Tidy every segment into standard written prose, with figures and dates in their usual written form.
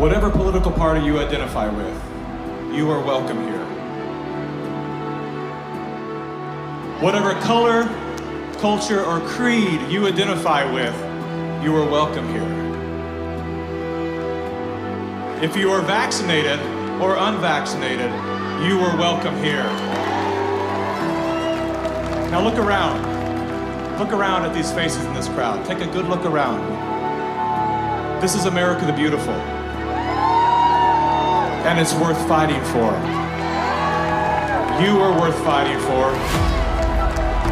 Whatever political party you identify with, you are welcome here. Whatever color, culture, or creed you identify with, you are welcome here. If you are vaccinated or unvaccinated, you are welcome here. Now look around. Look around at these faces in this crowd. Take a good look around. This is America the Beautiful. And it's worth fighting for. You are worth fighting for.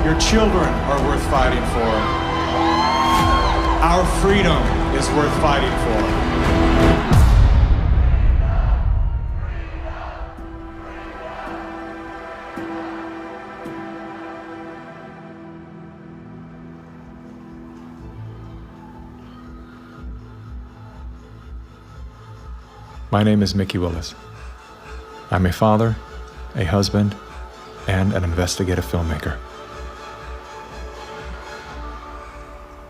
Your children are worth fighting for. Our freedom is worth fighting for. My name is Mickey Willis. I'm a father, a husband, and an investigative filmmaker.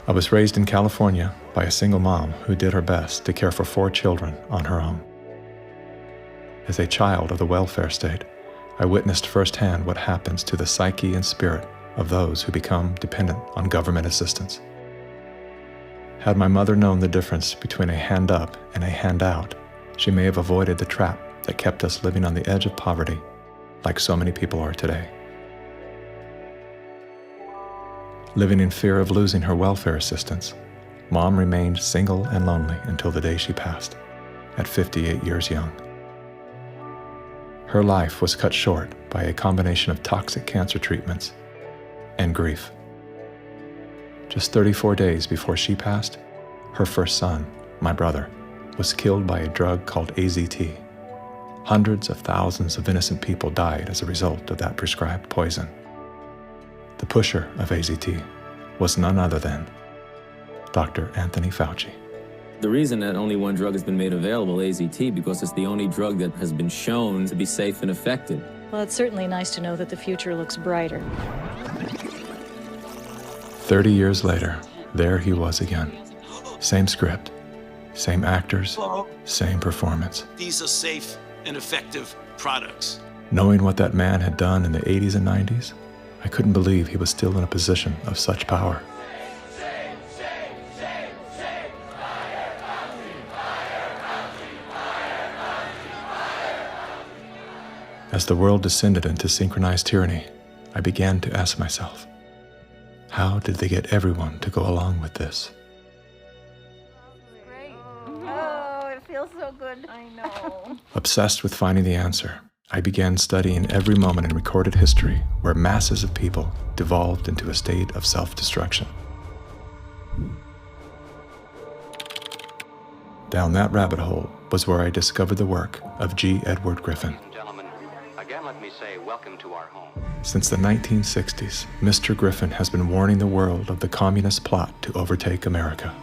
I was raised in California by a single mom who did her best to care for 4 children on her own. As a child of the welfare state, I witnessed firsthand what happens to the psyche and spirit of those who become dependent on government assistance. Had my mother known the difference between a hand up and a handout, she may have avoided the trap that kept us living on the edge of poverty, like so many people are today. Living in fear of losing her welfare assistance, Mom remained single and lonely until the day she passed, at 58 years young. Her life was cut short by a combination of toxic cancer treatments and grief. Just 34 days before she passed, her first son, my brother, was killed by a drug called AZT. Hundreds of thousands of innocent people died as a result of that prescribed poison. The pusher of AZT was none other than Dr. Anthony Fauci. The reason that only one drug has been made available, AZT, because it's the only drug that has been shown to be safe and effective. Well, it's certainly nice to know that the future looks brighter. 30 years later, there he was again. Same script, same actors, same performance. These are safe and effective products. Knowing what that man had done in the 80s and 90s, I couldn't believe he was still in a position of such power. As the world descended into synchronized tyranny, I began to ask myself, how did they get everyone to go along with this? Feels so good. I know. Obsessed with finding the answer, I began studying every moment in recorded history where masses of people devolved into a state of self-destruction. Down that rabbit hole was where I discovered the work of G. Edward Griffin. Gentlemen, again let me say welcome to our home. Since the 1960s, Mr. Griffin has been warning the world of the communist plot to overtake America.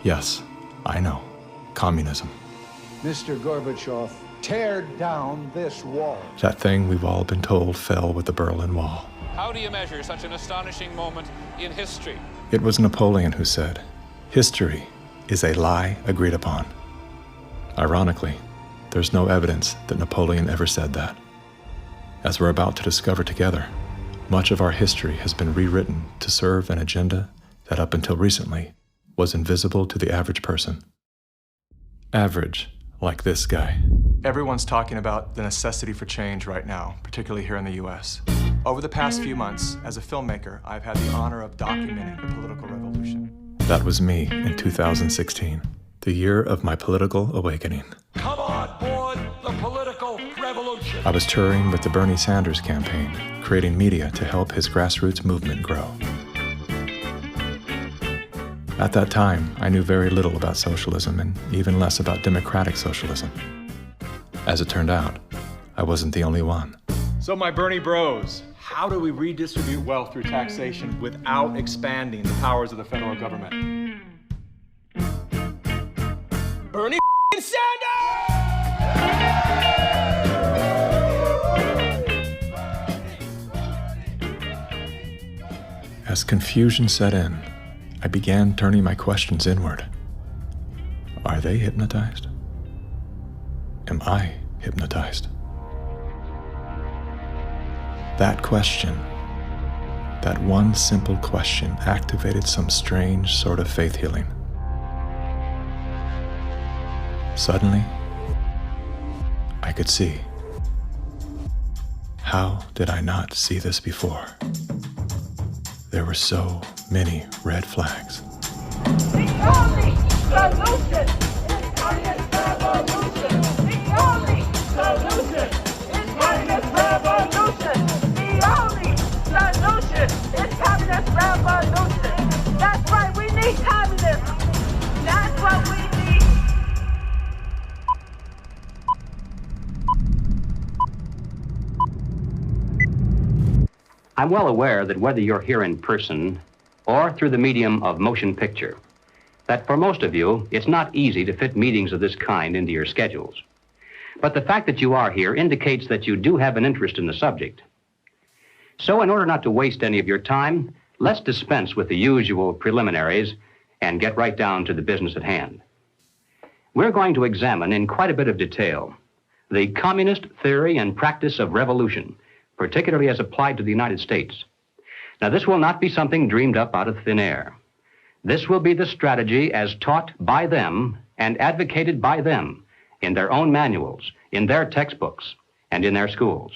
Yes, I know. Communism. Mr. Gorbachev, tear down this wall. That thing we've all been told fell with the Berlin Wall. How do you measure such an astonishing moment in history? It was Napoleon who said, "History is a lie agreed upon." Ironically, there's no evidence that Napoleon ever said that. As we're about to discover together, much of our history has been rewritten to serve an agenda that up until recently was invisible to the average person. Average, like this guy. Everyone's talking about the necessity for change right now, particularly here in the US. Over the past few months, as a filmmaker, I've had the honor of documenting the political revolution. That was me in 2016, the year of my political awakening. Come on board the political revolution. I was touring with the Bernie Sanders campaign, creating media to help his grassroots movement grow. At that time, I knew very little about socialism and even less about democratic socialism. As it turned out, I wasn't the only one. So my Bernie bros, how do we redistribute wealth through taxation without expanding the powers of the federal government? Bernie Sanders! As confusion set in, I began turning my questions inward. Are they hypnotized? Am I hypnotized? That question, that one simple question, activated some strange sort of faith healing. Suddenly, I could see. How did I not see this before? There were so many red flags. The only solution is communist revolution. The only solution is communist revolution. The only solution is communist revolution. That's right, we need communism. That's what we need. I'm well aware that whether you're here in person or through the medium of motion picture, that for most of you, it's not easy to fit meetings of this kind into your schedules. But the fact that you are here indicates that you do have an interest in the subject. So in order not to waste any of your time, let's dispense with the usual preliminaries and get right down to the business at hand. We're going to examine in quite a bit of detail the communist theory and practice of revolution, particularly as applied to the United States. Now, this will not be something dreamed up out of thin air. This will be the strategy as taught by them and advocated by them in their own manuals, in their textbooks, and in their schools.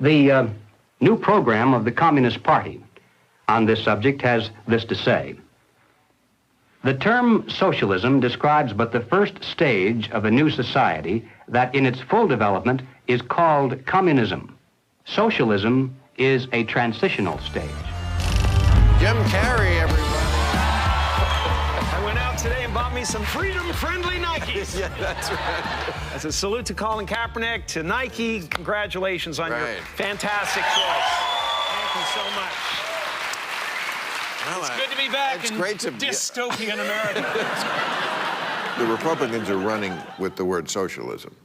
The new program of the Communist Party on this subject has this to say. The term socialism describes but the first stage of a new society that in its full development is called communism. Socialism is a transitional stage. Jim Carrey, everybody. I went out today and bought me some freedom-friendly Nikes. Yeah, that's right. As a salute to Colin Kaepernick, to Nike, congratulations on your fantastic choice. Thank you so much. Well, it's good to be back in dystopian America. The Republicans are running with the word socialism.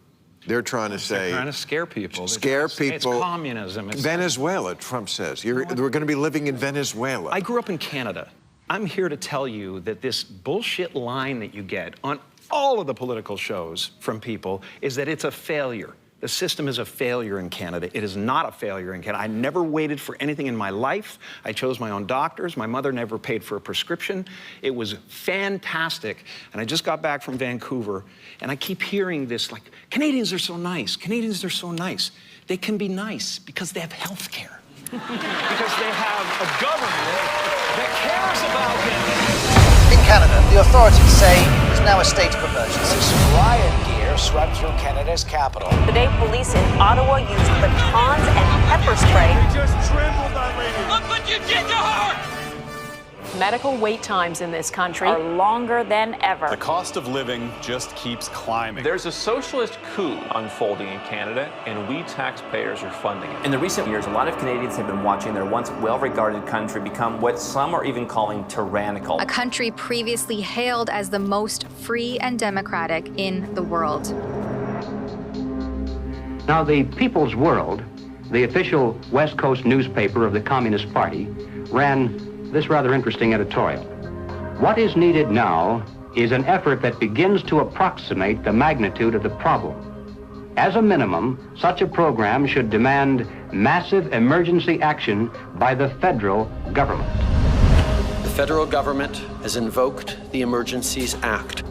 They're trying to say... They're trying to scare people. Scare people. It's communism. It's Venezuela, Trump says. We're going to be living in Venezuela. I grew up in Canada. I'm here to tell you that this bullshit line that you get on all of the political shows from people is that it's a failure. The system is a failure in Canada. It is not a failure in Canada. I never waited for anything in my life. I chose my own doctors. My mother never paid for a prescription. It was fantastic. And I just got back from Vancouver, and I keep hearing this, like, Canadians are so nice. Canadians are so nice. They can be nice because they have health care. Because they have a government that cares about them. In Canada, the authorities say there's now a state of emergency. Riot gear swept through Canada's capital. Today, police in Ottawa used batons and pepper spray. They just trampled that lady. Look what you did to her! Medical wait times in this country are longer than ever. The cost of living just keeps climbing. There's a socialist coup unfolding in Canada, and we taxpayers are funding it. In the recent years, a lot of Canadians have been watching their once well-regarded country become what some are even calling tyrannical. A country previously hailed as the most free and democratic in the world. Now, the People's World, the official West Coast newspaper of the Communist Party, ran this rather interesting editorial. What is needed now is an effort that begins to approximate the magnitude of the problem. As a minimum, such a program should demand massive emergency action by the federal government. The federal government has invoked the Emergencies Act.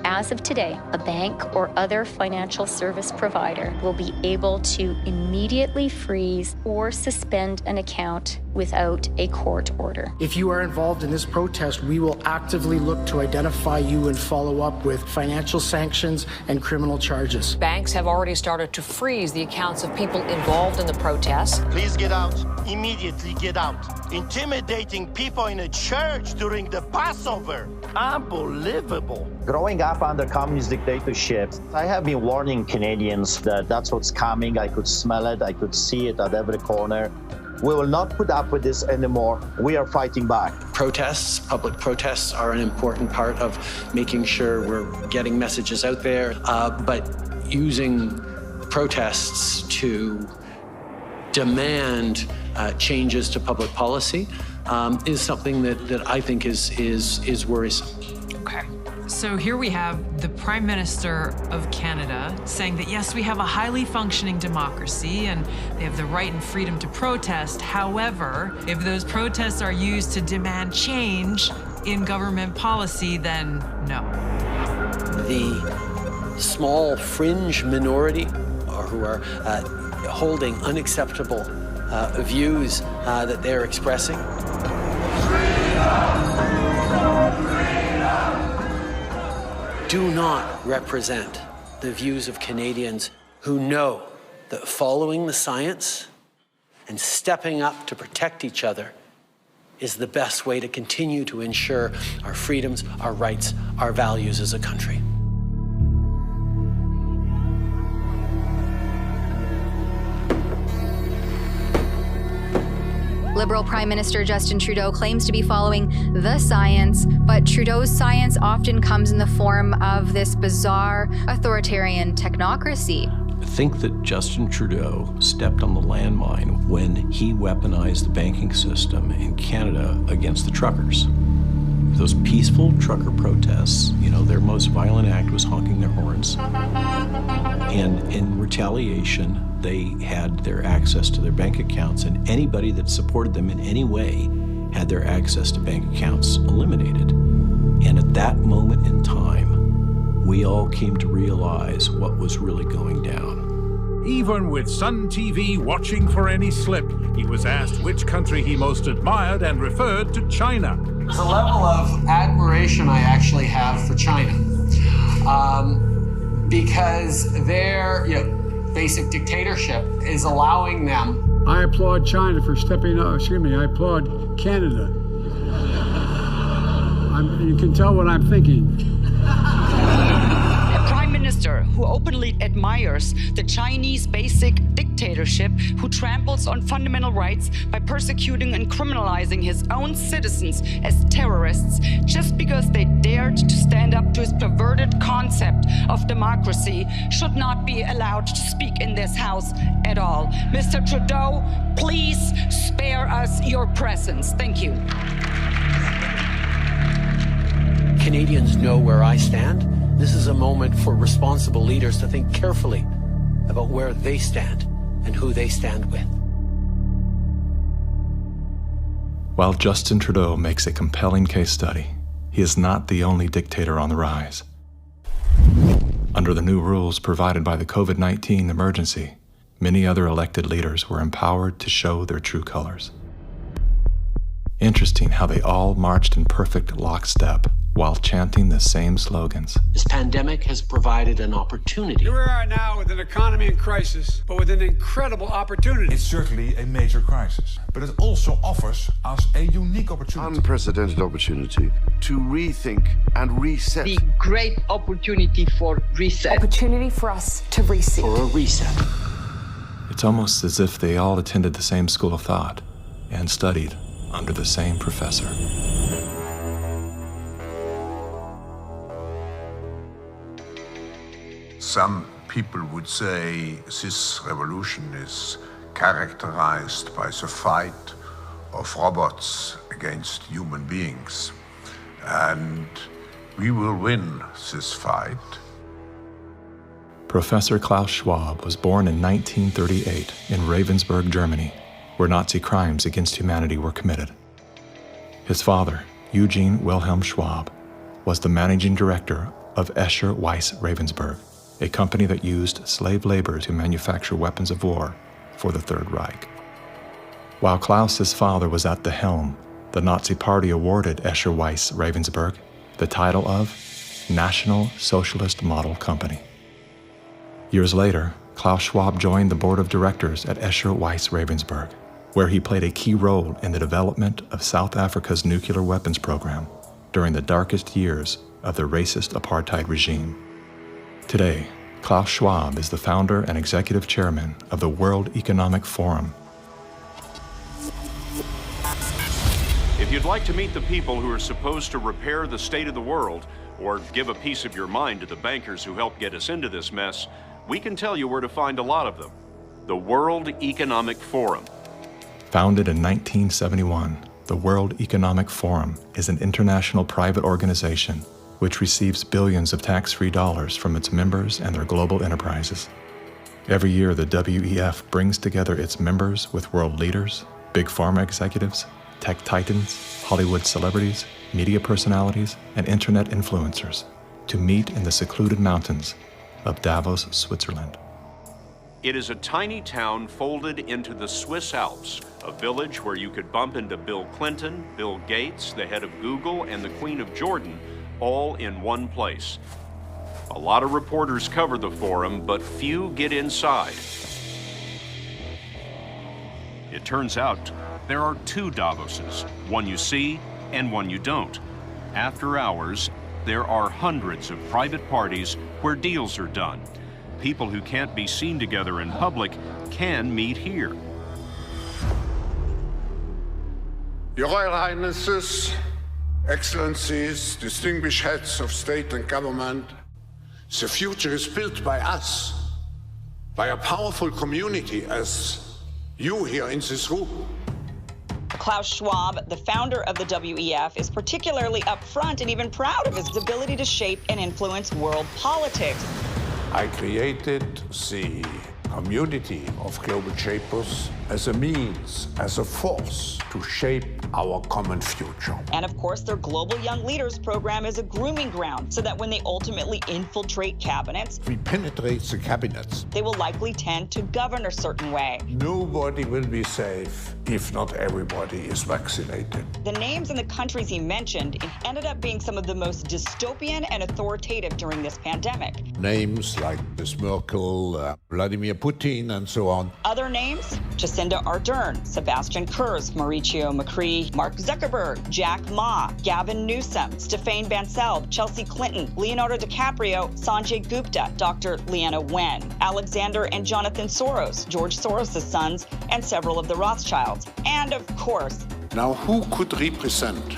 As of today, a bank or other financial service provider will be able to immediately freeze or suspend an account without a court order. If you are involved in this protest, we will actively look to identify you and follow up with financial sanctions and criminal charges. Banks have already started to freeze the accounts of people involved in the protests. Please get out. Immediately get out. Intimidating people in a church during the Passover. Unbelievable. Growing up under communist dictatorship, I have been warning Canadians that that's what's coming. I could smell it. I could see it at every corner. We will not put up with this anymore. We are fighting back. Protests, public protests, are an important part of making sure we're getting messages out there, but using protests to demand changes to public policy is something that I think is worrisome. Okay. So here we have the Prime Minister of Canada saying that, yes, we have a highly functioning democracy and they have the right and freedom to protest. However, if those protests are used to demand change in government policy, then no. The small fringe minority who are holding unacceptable views that they're expressing. Do not represent the views of Canadians who know that following the science and stepping up to protect each other is the best way to continue to ensure our freedoms, our rights, our values as a country. Liberal Prime Minister Justin Trudeau claims to be following the science, but Trudeau's science often comes in the form of this bizarre authoritarian technocracy. I think that Justin Trudeau stepped on the landmine when he weaponized the banking system in Canada against the truckers. Those peaceful trucker protests, you know, their most violent act was honking their horns. And in retaliation, they had their access to their bank accounts, and anybody that supported them in any way had their access to bank accounts eliminated. And at that moment in time, we all came to realize what was really going down. Even with Sun TV watching for any slip, he was asked which country he most admired and referred to China. There's a level of admiration I actually have for China because their basic dictatorship is allowing them. I applaud China for stepping up. I applaud Canada. You can tell what I'm thinking. A prime minister who openly admires the Chinese basic dictatorship, who tramples on fundamental rights by persecuting and criminalizing his own citizens as terrorists just because they dared to stand up to his perverted concept of democracy, should not be allowed to speak in this House at all. Mr. Trudeau, please spare us your presence. Thank you. Canadians know where I stand. This is a moment for responsible leaders to think carefully about where they stand and who they stand with. While Justin Trudeau makes a compelling case study, he is not the only dictator on the rise. Under the new rules provided by the COVID-19 emergency, many other elected leaders were empowered to show their true colors. Interesting how they all marched in perfect lockstep while chanting the same slogans. This pandemic has provided an opportunity. Here we are now with an economy in crisis, but with an incredible opportunity. It's certainly a major crisis, but it also offers us a unique opportunity. Unprecedented opportunity to rethink and reset. The great opportunity for reset. Opportunity for us to reset. For a reset. It's almost as if they all attended the same school of thought and studied under the same professor. Some people would say this revolution is characterized by the fight of robots against human beings. And we will win this fight. Professor Klaus Schwab was born in 1938 in Ravensburg, Germany, where Nazi crimes against humanity were committed. His father, Eugene Wilhelm Schwab, was the managing director of Escher Weiss Ravensburg, a company that used slave labor to manufacture weapons of war for the Third Reich. While Klaus's father was at the helm, the Nazi Party awarded Escher Weiss Ravensburg the title of National Socialist Model Company. Years later, Klaus Schwab joined the board of directors at Escher Weiss Ravensburg, where he played a key role in the development of South Africa's nuclear weapons program during the darkest years of the racist apartheid regime. Today, Klaus Schwab is the founder and executive chairman of the World Economic Forum. If you'd like to meet the people who are supposed to repair the state of the world, or give a piece of your mind to the bankers who helped get us into this mess, we can tell you where to find a lot of them. the World Economic Forum. Founded in 1971, the World Economic Forum is an international private organization which receives billions of tax-free dollars from its members and their global enterprises. Every year, the WEF brings together its members with world leaders, big pharma executives, tech titans, Hollywood celebrities, media personalities, and internet influencers to meet in the secluded mountains of Davos, Switzerland. It is a tiny town folded into the Swiss Alps, a village where you could bump into Bill Clinton, Bill Gates, the head of Google, and the Queen of Jordan, all in one place. A lot of reporters cover the forum, but few get inside. It turns out there are two Davoses, one you see and one you don't. After hours, there are hundreds of private parties where deals are done. People who can't be seen together in public can meet here. Your Royal Highnesses, Excellencies, distinguished heads of state and government, the future is built by us, by a powerful community as you here in this room. Klaus Schwab, the founder of the WEF, is particularly upfront and even proud of his ability to shape and influence world politics. I created the community of global shapers as a means, as a force to shape our common future. And of course, their Global Young Leaders program is a grooming ground so that when they ultimately infiltrate cabinets, We penetrate the cabinets. they will likely tend to govern a certain way. Nobody will be safe if not everybody is vaccinated. The names and the countries he mentioned ended up being some of the most dystopian and authoritative during this pandemic. Names like Ms. Merkel, Vladimir Putin, and so on. Other names, Jacinda Ardern, Sebastian Kurz, Mauricio Macri, Mark Zuckerberg, Jack Ma, Gavin Newsom, Stéphane Bancel, Chelsea Clinton, Leonardo DiCaprio, Sanjay Gupta, Dr. Leana Wen, Alexander and Jonathan Soros, George Soros' sons, and several of the Rothschilds. And of course, Now, who could represent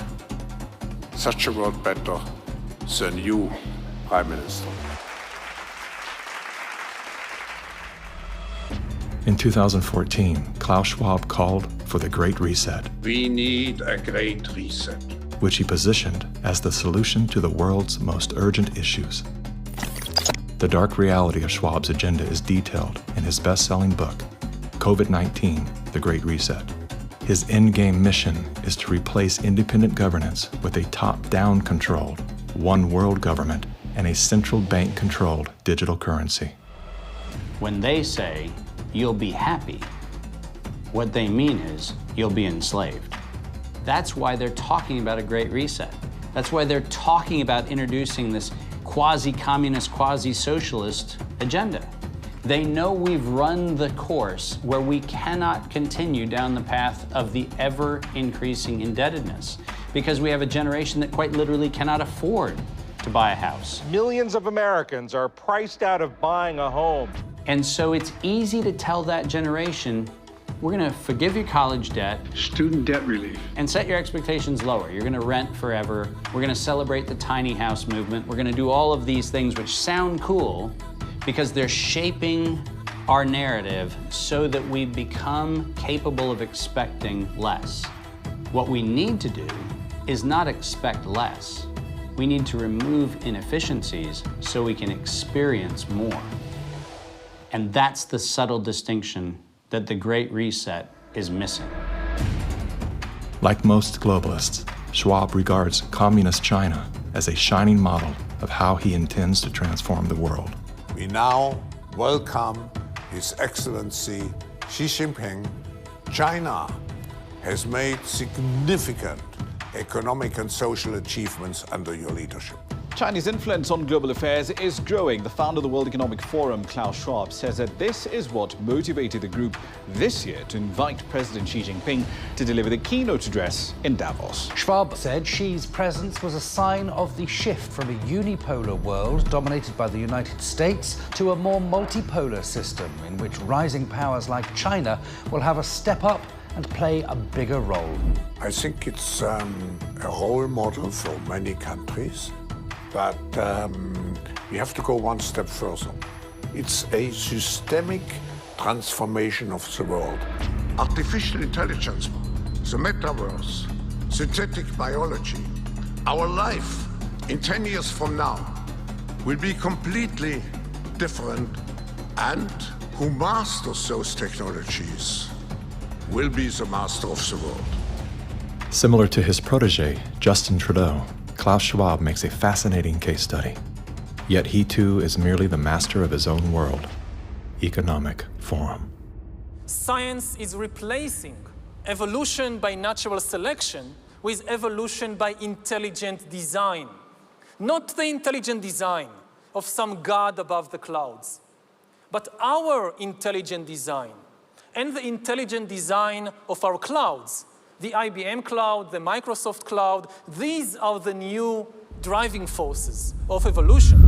such a world better than you, Prime Minister? In 2014, Klaus Schwab called for the Great Reset, We need a great reset. which he positioned as the solution to the world's most urgent issues. The dark reality of Schwab's agenda is detailed in his best-selling book, COVID-19, The Great Reset. His endgame mission is to replace independent governance with a top-down controlled, one world government and a central bank-controlled digital currency. When they say, you'll be happy, what they mean is, you'll be enslaved. That's why they're talking about a great reset. That's why they're talking about introducing this quasi-communist, quasi-socialist agenda. They know we've run the course where we cannot continue down the path of the ever-increasing indebtedness because we have a generation that quite literally cannot afford to buy a house. Millions of Americans are priced out of buying a home. And so it's easy to tell that generation, we're gonna forgive your college debt. Student debt relief. And set your expectations lower. You're gonna rent forever. We're gonna celebrate the tiny house movement. We're gonna do all of these things which sound cool because they're shaping our narrative so that we become capable of expecting less. What we need to do is not expect less. We need to remove inefficiencies so we can experience more. And that's the subtle distinction that the Great Reset is missing. Like most globalists, Schwab regards communist China as a shining model of how he intends to transform the world. We now welcome His Excellency Xi Jinping. China has made significant economic and social achievements under your leadership. Chinese influence on global affairs is growing. The founder of the World Economic Forum, Klaus Schwab, says that this is what motivated the group this year to invite President Xi Jinping to deliver the keynote address in Davos. Schwab said Xi's presence was a sign of the shift from a unipolar world dominated by the United States to a more multipolar system in which rising powers like China will have a step up and play a bigger role. I think it's a role model for many countries, but we have to go one step further. It's a systemic transformation of the world. Artificial intelligence, the metaverse, synthetic biology, our life in 10 years from now will be completely different, and who masters those technologies will be the master of the world. Similar to his protege, Justin Trudeau, Klaus Schwab makes a fascinating case study. Yet he too is merely the master of his own world. Economic Forum. Science is replacing evolution by natural selection with evolution by intelligent design. Not the intelligent design of some god above the clouds, but our intelligent design and the intelligent design of our clouds, the IBM cloud, the Microsoft cloud. These are the new driving forces of evolution.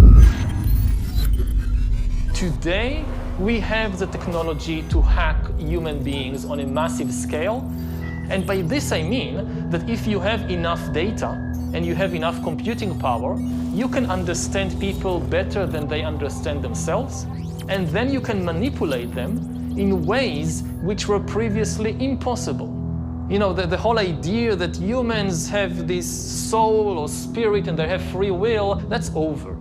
Today, we have the technology to hack human beings on a massive scale. And by this I mean that if you have enough data and you have enough computing power, you can understand people better than they understand themselves, and then you can manipulate them in ways which were previously impossible. You know, the whole idea that humans have this soul or spirit and they have free will, that's over.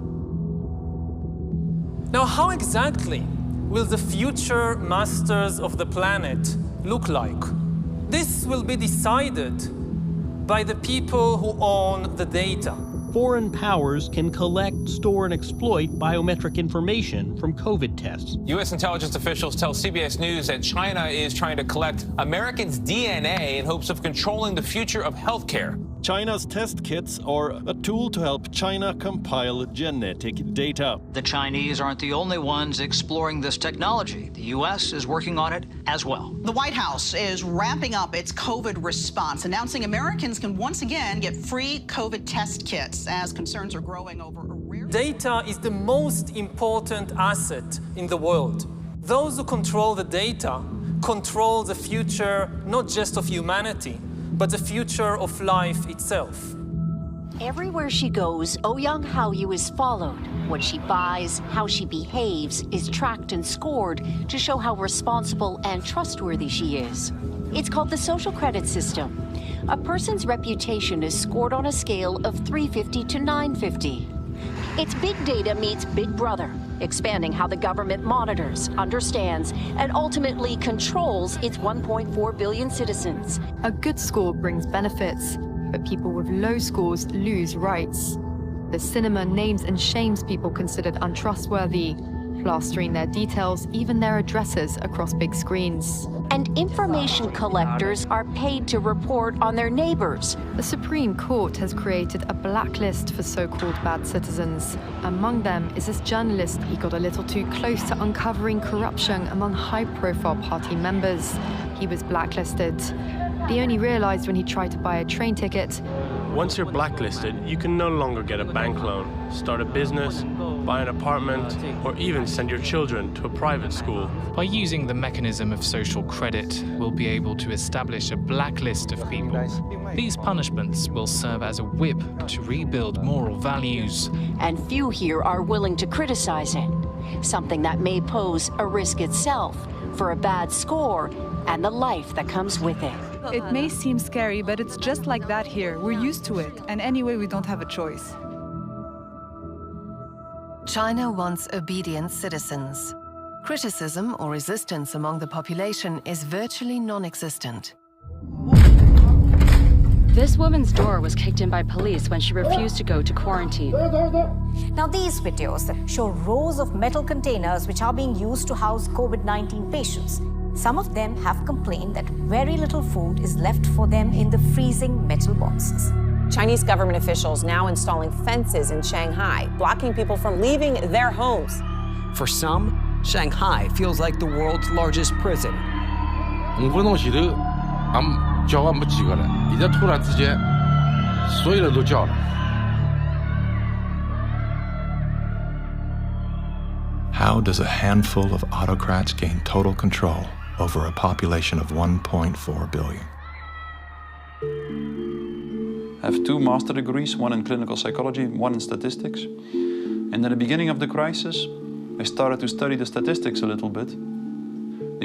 Now, how exactly will the future masters of the planet look like? This will be decided by the people who own the data. Foreign powers can collect, store, and exploit biometric information from COVID tests. U.S. intelligence officials tell CBS News that China is trying to collect Americans' DNA in hopes of controlling the future of healthcare. China's test kits are a tool to help China compile genetic data. The Chinese aren't the only ones exploring this technology. The U.S. is working on it as well. The White House is ramping up its COVID response, announcing Americans can once again get free COVID test kits as concerns are growing over a rare... Data is the most important asset in the world. Those who control the data control the future, not just of humanity, but the future of life itself. Everywhere she goes, Ouyang Haoyu is followed. What she buys, how she behaves, is tracked and scored to show how responsible and trustworthy she is. It's called the social credit system. A person's reputation is scored on a scale of 350 to 950. It's big data meets Big Brother, expanding how the government monitors, understands, and ultimately controls its 1.4 billion citizens. A good score brings benefits, but people with low scores lose rights. The cinema names and shames people considered untrustworthy, plastering their details, even their addresses, across big screens. And information collectors are paid to report on their neighbors. The Supreme Court has created a blacklist for so-called bad citizens. Among them is this journalist. He got a little too close to uncovering corruption among high-profile party members. He was blacklisted. He only realized when he tried to buy a train ticket. Once you're blacklisted, you can no longer get a bank loan, start a business, buy an apartment, or even send your children to a private school. By using the mechanism of social credit, we'll be able to establish a blacklist of people. These punishments will serve as a whip to rebuild moral values. And few here are willing to criticize it, something that may pose a risk itself for a bad score and the life that comes with it. It may seem scary, but it's just like that here. We're used to it, and anyway, we don't have a choice. China wants obedient citizens. Criticism or resistance among the population is virtually non-existent. This woman's door was kicked in by police when she refused to go to quarantine. Now these videos show rows of metal containers which are being used to house COVID-19 patients. Some of them have complained that very little food is left for them in the freezing metal boxes. Chinese government officials now installing fences in Shanghai, blocking people from leaving their homes. For some, Shanghai feels like the world's largest prison. How does a handful of autocrats gain total control over a population of 1.4 billion? I have 2 master degrees, one in clinical psychology, one in statistics. And at the beginning of the crisis, I started to study the statistics a little bit.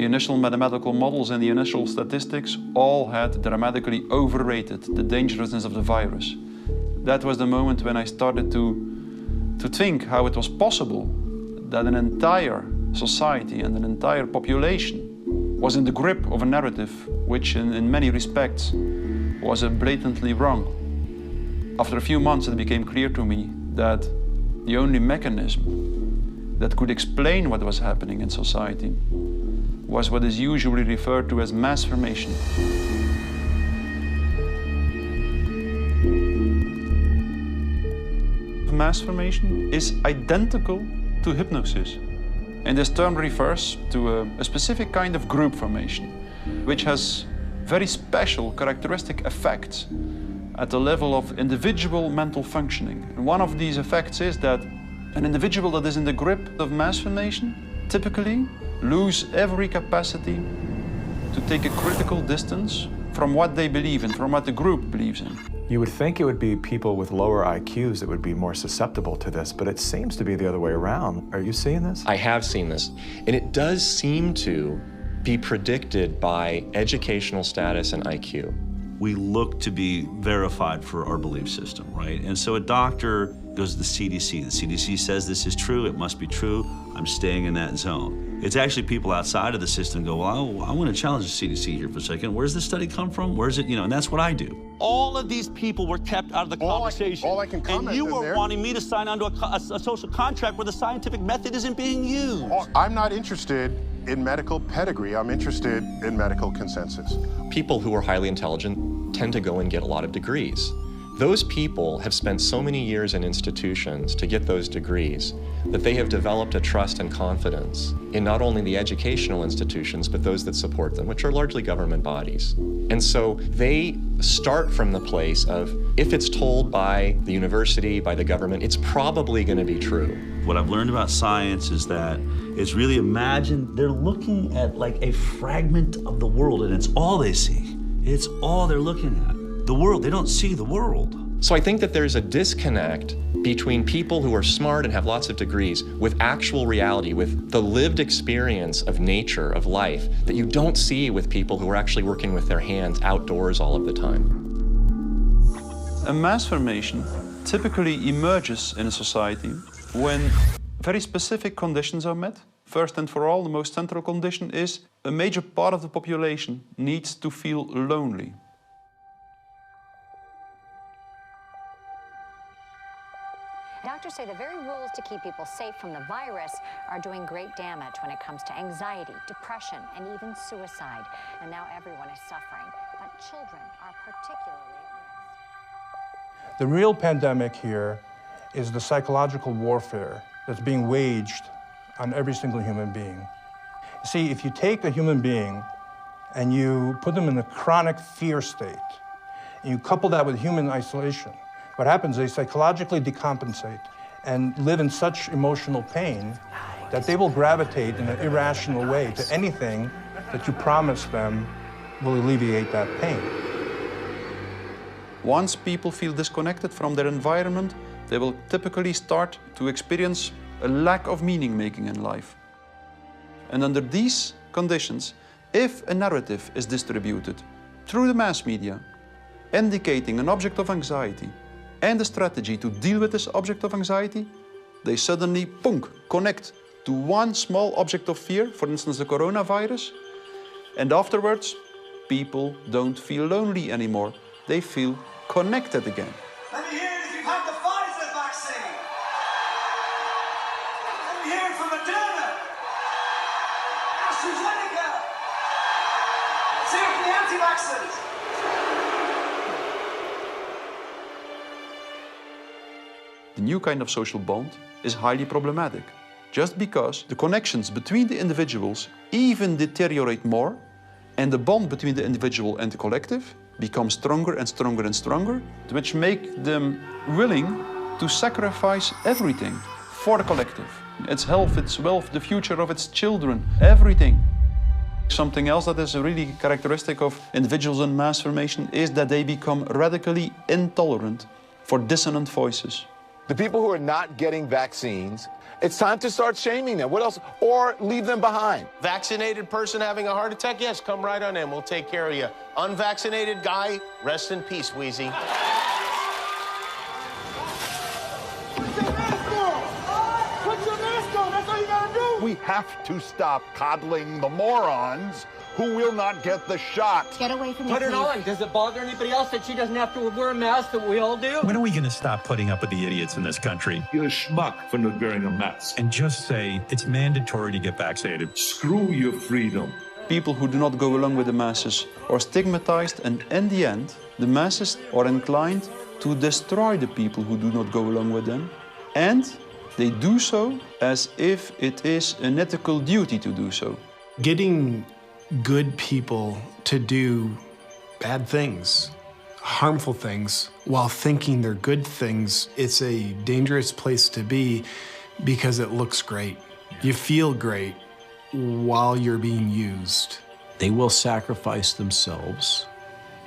The initial mathematical models and the initial statistics all had dramatically overrated the dangerousness of the virus. That was the moment when I started to think how it was possible that an entire society and an entire population was in the grip of a narrative which in many respects was blatantly wrong. After a few months it became clear to me that the only mechanism that could explain what was happening in society was what is usually referred to as mass formation. Mass formation is identical to hypnosis. And this term refers to a specific kind of group formation, which has very special characteristic effects at the level of individual mental functioning. And one of these effects is that an individual that is in the grip of mass formation typically lose every capacity to take a critical distance from what they believe in, from what the group believes in. You would think it would be people with lower IQs that would be more susceptible to this, but it seems to be the other way around. Are you seeing this? I have seen this, and it does seem to be predicted by educational status and IQ. We look to be verified for our belief system, right? And so a doctor goes to the CDC. The CDC says this is true, it must be true, I'm staying in that zone. It's actually people outside of the system go, well, I want to challenge the CDC here for a second. Where's this study come from? Where's it, and that's what I do. All of these people were kept out of the conversation. All I can comment and you were there, wanting me to sign onto a social contract where the scientific method isn't being used. I'm not interested in medical pedigree. I'm interested in medical consensus. People who are highly intelligent tend to go and get a lot of degrees. Those people have spent so many years in institutions to get those degrees that they have developed a trust and confidence in not only the educational institutions, but those that support them, which are largely government bodies. And so they start from the place of, if it's told by the university, by the government, it's probably going to be true. What I've learned about science is that it's really imagine they're looking at like a fragment of the world and it's all they see. It's all they're looking at. The world, they don't see the world. So I think that there's a disconnect between people who are smart and have lots of degrees with actual reality, with the lived experience of nature, of life, that you don't see with people who are actually working with their hands outdoors all of the time. A mass formation typically emerges in a society when very specific conditions are met. First and for all, the most central condition is a major part of the population needs to feel lonely. Doctors say the very rules to keep people safe from the virus are doing great damage when it comes to anxiety, depression, and even suicide. And now everyone is suffering, but children are particularly at risk. The real pandemic here is the psychological warfare that's being waged on every single human being. See, if you take a human being and you put them in a chronic fear state, and you couple that with human isolation, what happens is they psychologically decompensate and live in such emotional pain that they will gravitate in an irrational way to anything that you promise them will alleviate that pain. Once people feel disconnected from their environment, they will typically start to experience a lack of meaning-making in life. And under these conditions, if a narrative is distributed through the mass media, indicating an object of anxiety, and a strategy to deal with this object of anxiety, they suddenly, connect to one small object of fear, for instance the coronavirus, and afterwards, people don't feel lonely anymore. They feel connected again. Let me hear it if you've had the Pfizer vaccine. Let me hear it from Moderna, AstraZeneca. Let's hear it from the anti-vaxxers. The new kind of social bond is highly problematic, just because the connections between the individuals even deteriorate more, and the bond between the individual and the collective becomes stronger and stronger and stronger, which make them willing to sacrifice everything for the collective. Its health, its wealth, the future of its children, everything. Something else that is really characteristic of individuals in mass formation is that they become radically intolerant for dissonant voices. The people who are not getting vaccines, it's time to start shaming them. What else? Or leave them behind. Vaccinated person having a heart attack? Yes, come right on in. We'll take care of you. Unvaccinated guy, rest in peace, Wheezy. We have to stop coddling the morons who will not get the shot. Get away from me, Put it please. on. Does it bother anybody else that she doesn't have to wear a mask that we all do? When are we going to stop putting up with the idiots in this country? You're a schmuck for not wearing a mask. And just say it's mandatory to get vaccinated. Screw your freedom. People who do not go along with the masses are stigmatized, and in the end, the masses are inclined to destroy the people who do not go along with them. And they do so as if it is an ethical duty to do so. Getting good people to do bad things, harmful things, while thinking they're good things, it's a dangerous place to be because it looks great. You feel great while you're being used. They will sacrifice themselves,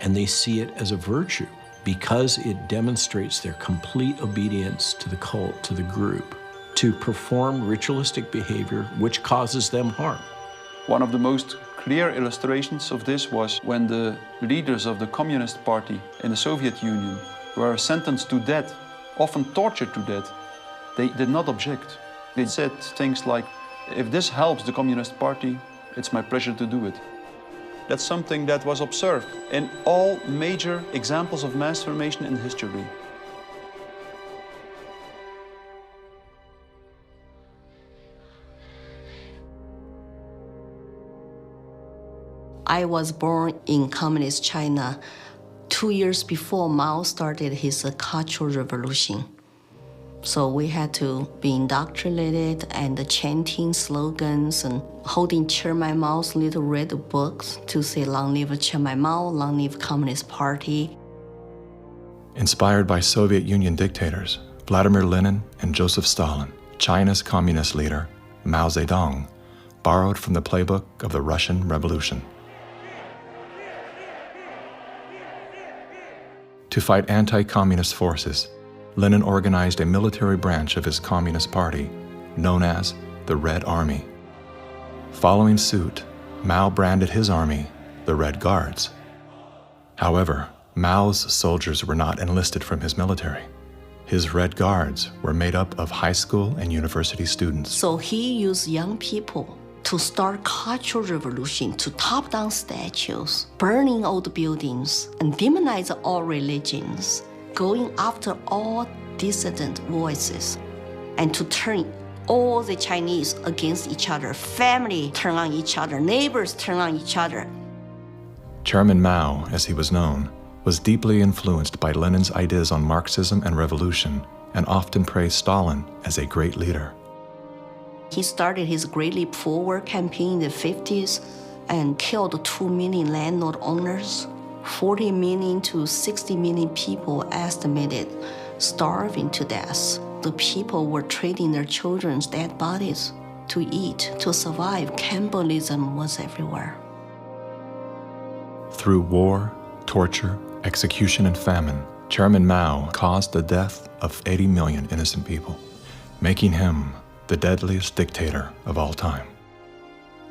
and they see it as a virtue because it demonstrates their complete obedience to the cult, to the group, to perform ritualistic behavior which causes them harm. One of the most clear illustrations of this was when the leaders of the Communist Party in the Soviet Union were sentenced to death, often tortured to death. They did not object. They said things like, if this helps the Communist Party, it's my pleasure to do it. That's something that was observed in all major examples of mass formation in history. I was born in Communist China 2 years before Mao started his Cultural Revolution. So we had to be indoctrinated and chanting slogans and holding Chairman Mao's little red books to say, long live Chairman Mao, long live Communist Party. Inspired by Soviet Union dictators Vladimir Lenin and Joseph Stalin, China's communist leader, Mao Zedong, borrowed from the playbook of the Russian Revolution. To fight anti-communist forces, Lenin organized a military branch of his Communist Party, known as the Red Army. Following suit, Mao branded his army the Red Guards. However, Mao's soldiers were not enlisted from his military. His Red Guards were made up of high school and university students. So he used young people to start cultural revolution, to top down statues, burning old buildings, and demonize all religions, going after all dissident voices, and to turn all the Chinese against each other, family turn on each other, neighbors turn on each other. Chairman Mao, as he was known, was deeply influenced by Lenin's ideas on Marxism and revolution, and often praised Stalin as a great leader. He started his Great Leap Forward campaign in the 50s and killed 2 million landlord owners. 40 million to 60 million people estimated starving to death. The people were trading their children's dead bodies to eat, to survive. Cannibalism was everywhere. Through war, torture, execution, and famine, Chairman Mao caused the death of 80 million innocent people, making him the deadliest dictator of all time.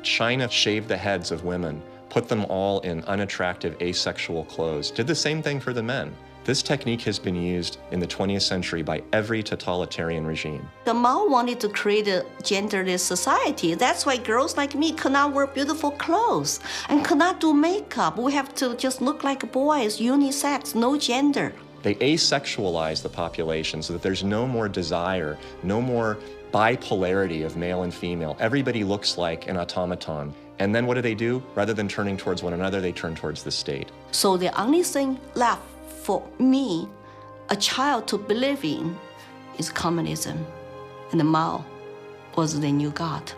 China shaved the heads of women, put them all in unattractive asexual clothes, did the same thing for the men. This technique has been used in the 20th century by every totalitarian regime. The Mao wanted to create a genderless society. That's why girls like me could not wear beautiful clothes and could not do makeup. We have to just look like boys, unisex, no gender. They asexualize the population so that there's no more desire, no more bipolarity of male and female. Everybody looks like an automaton. And then what do? Rather than turning towards one another, they turn towards the state. So the only thing left for me, a child to believe in, is communism. And Mao was the new God.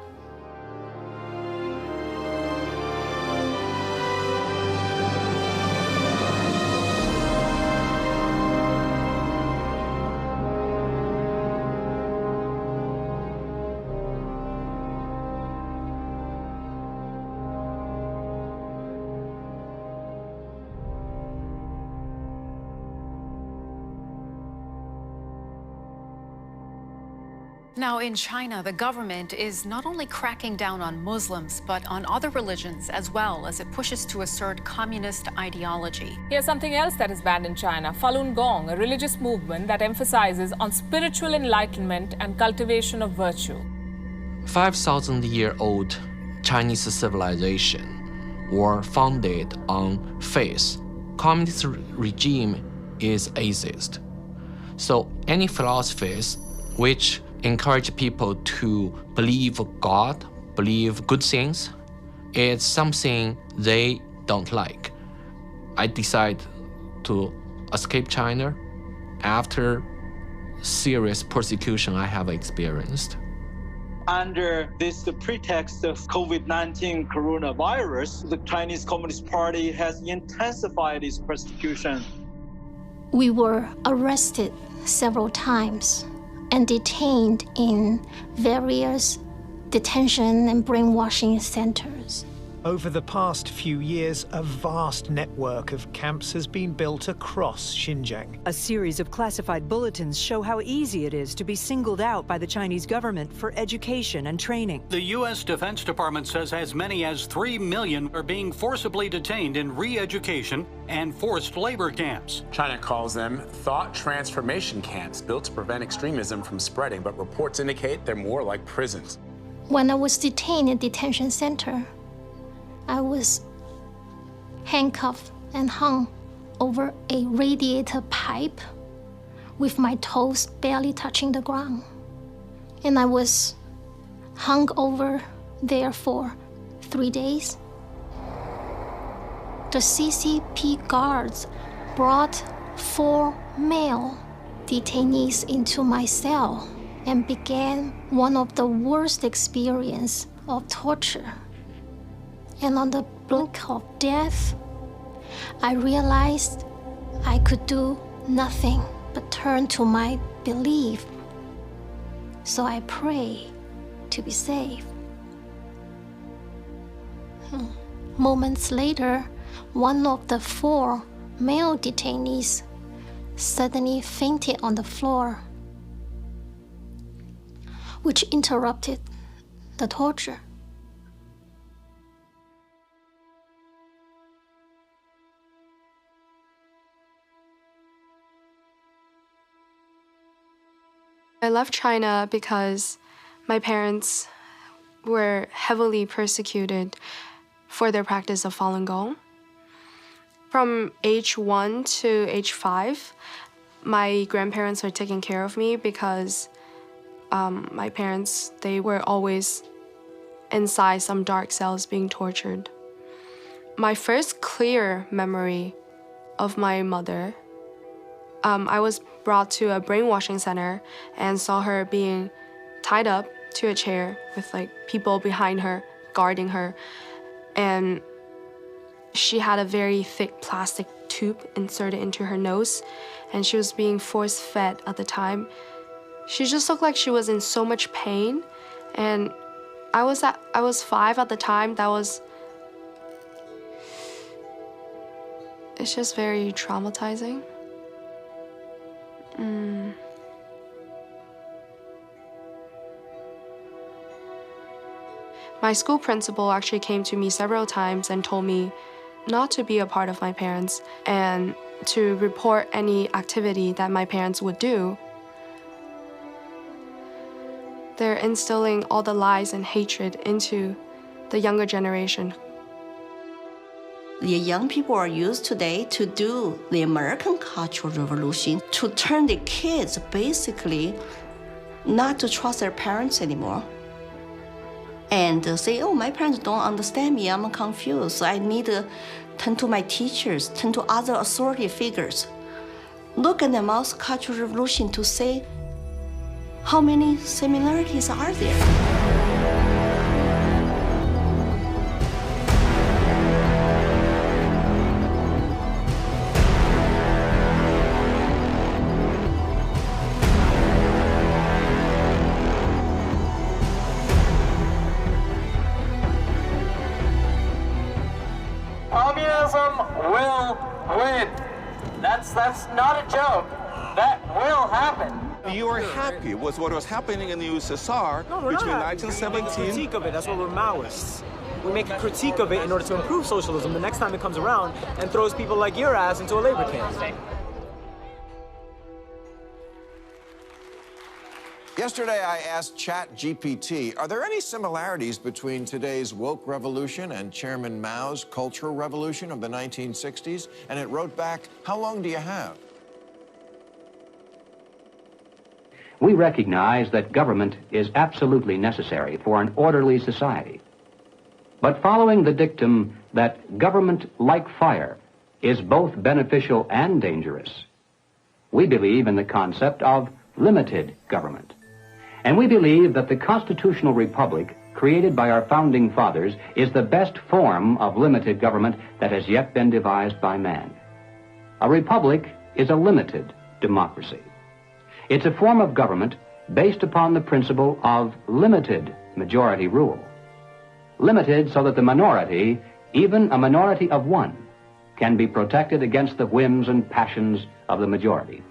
Now, in China, the government is not only cracking down on Muslims, but on other religions as well, as it pushes to assert communist ideology. Here's something else that is banned in China: Falun Gong, a religious movement that emphasizes on spiritual enlightenment and cultivation of virtue. 5,000-year-old Chinese civilization were founded on faith. Communist regime is atheist. So any philosophies which encourage people to believe God, believe good things, it's something they don't like. I decided to escape China after serious persecution I have experienced. Under this pretext of COVID-19 coronavirus, the Chinese Communist Party has intensified its persecution. We were arrested several times and detained in various detention and brainwashing centers. Over the past few years, a vast network of camps has been built across Xinjiang. A series of classified bulletins show how easy it is to be singled out by the Chinese government for education and training. The U.S. Defense Department says as many as 3 million are being forcibly detained in re-education and forced labor camps. China calls them thought transformation camps built to prevent extremism from spreading, but reports indicate they're more like prisons. When I was detained in a detention center, I was handcuffed and hung over a radiator pipe with my toes barely touching the ground. And I was hung over there for 3 days. The CCP guards brought 4 male detainees into my cell and began one of the worst experiences of torture. And on the brink of death, I realized I could do nothing but turn to my belief. So I prayed to be saved. Moments later, one of the 4 male detainees suddenly fainted on the floor, which interrupted the torture. I left China because my parents were heavily persecuted for their practice of Falun Gong. From age 1 to age 5, my grandparents were taking care of me because my parents, they were always inside some dark cells being tortured. My first clear memory of my mother, I was brought to a brainwashing center and saw her being tied up to a chair with like people behind her guarding her, and she had a very thick plastic tube inserted into her nose, and she was being force-fed at the time. She just looked like she was in so much pain, and I was 5 at the time. It's just very traumatizing. My school principal actually came to me several times and told me not to be a part of my parents and to report any activity that my parents would do. They're instilling all the lies and hatred into the younger generation. The young people are used today to do the American Cultural Revolution, to turn the kids basically not to trust their parents anymore. And say, oh, my parents don't understand me, I'm confused. I need to turn to my teachers, turn to other authority figures. Look at the multicultural revolution to say, how many similarities are there? Communism will win. That's not a joke. That will happen. You are happy with what was happening in the USSR between 1917... We make a critique of it. That's what we're Maoists. We make a critique of it in order to improve socialism the next time it comes around and throws people like your ass into a labor camp. Yesterday, I asked ChatGPT, are there any similarities between today's woke revolution and Chairman Mao's Cultural Revolution of the 1960s? And it wrote back, how long do you have? We recognize that government is absolutely necessary for an orderly society. But following the dictum that government, like fire, is both beneficial and dangerous, we believe in the concept of limited government. And we believe that the constitutional republic created by our founding fathers is the best form of limited government that has yet been devised by man. A republic is a limited democracy. It's a form of government based upon the principle of limited majority rule. Limited so that the minority, even a minority of one, can be protected against the whims and passions of the majority.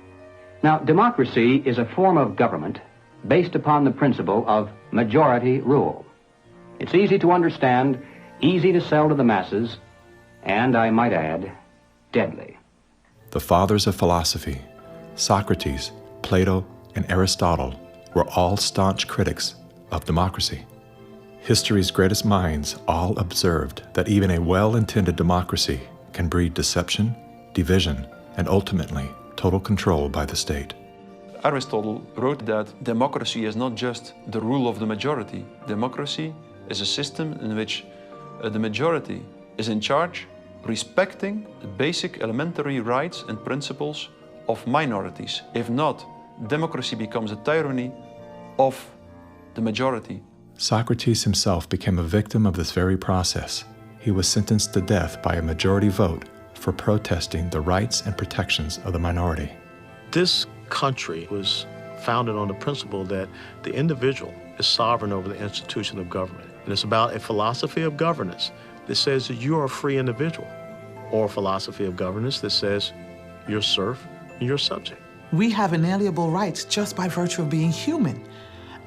Now, democracy is a form of government based upon the principle of majority rule. It's easy to understand, easy to sell to the masses, and, I might add, deadly. The fathers of philosophy, Socrates, Plato, and Aristotle, were all staunch critics of democracy. History's greatest minds all observed that even a well-intended democracy can breed deception, division, and ultimately total control by the state. Aristotle wrote that democracy is not just the rule of the majority. Democracy is a system in which the majority is in charge, respecting the basic elementary rights and principles of minorities. If not, democracy becomes a tyranny of the majority. Socrates himself became a victim of this very process. He was sentenced to death by a majority vote for protesting the rights and protections of the minority. This country was founded on the principle that the individual is sovereign over the institution of government. And it's about a philosophy of governance that says that you are a free individual, or a philosophy of governance that says you're serf and you're subject. We have inalienable rights just by virtue of being human.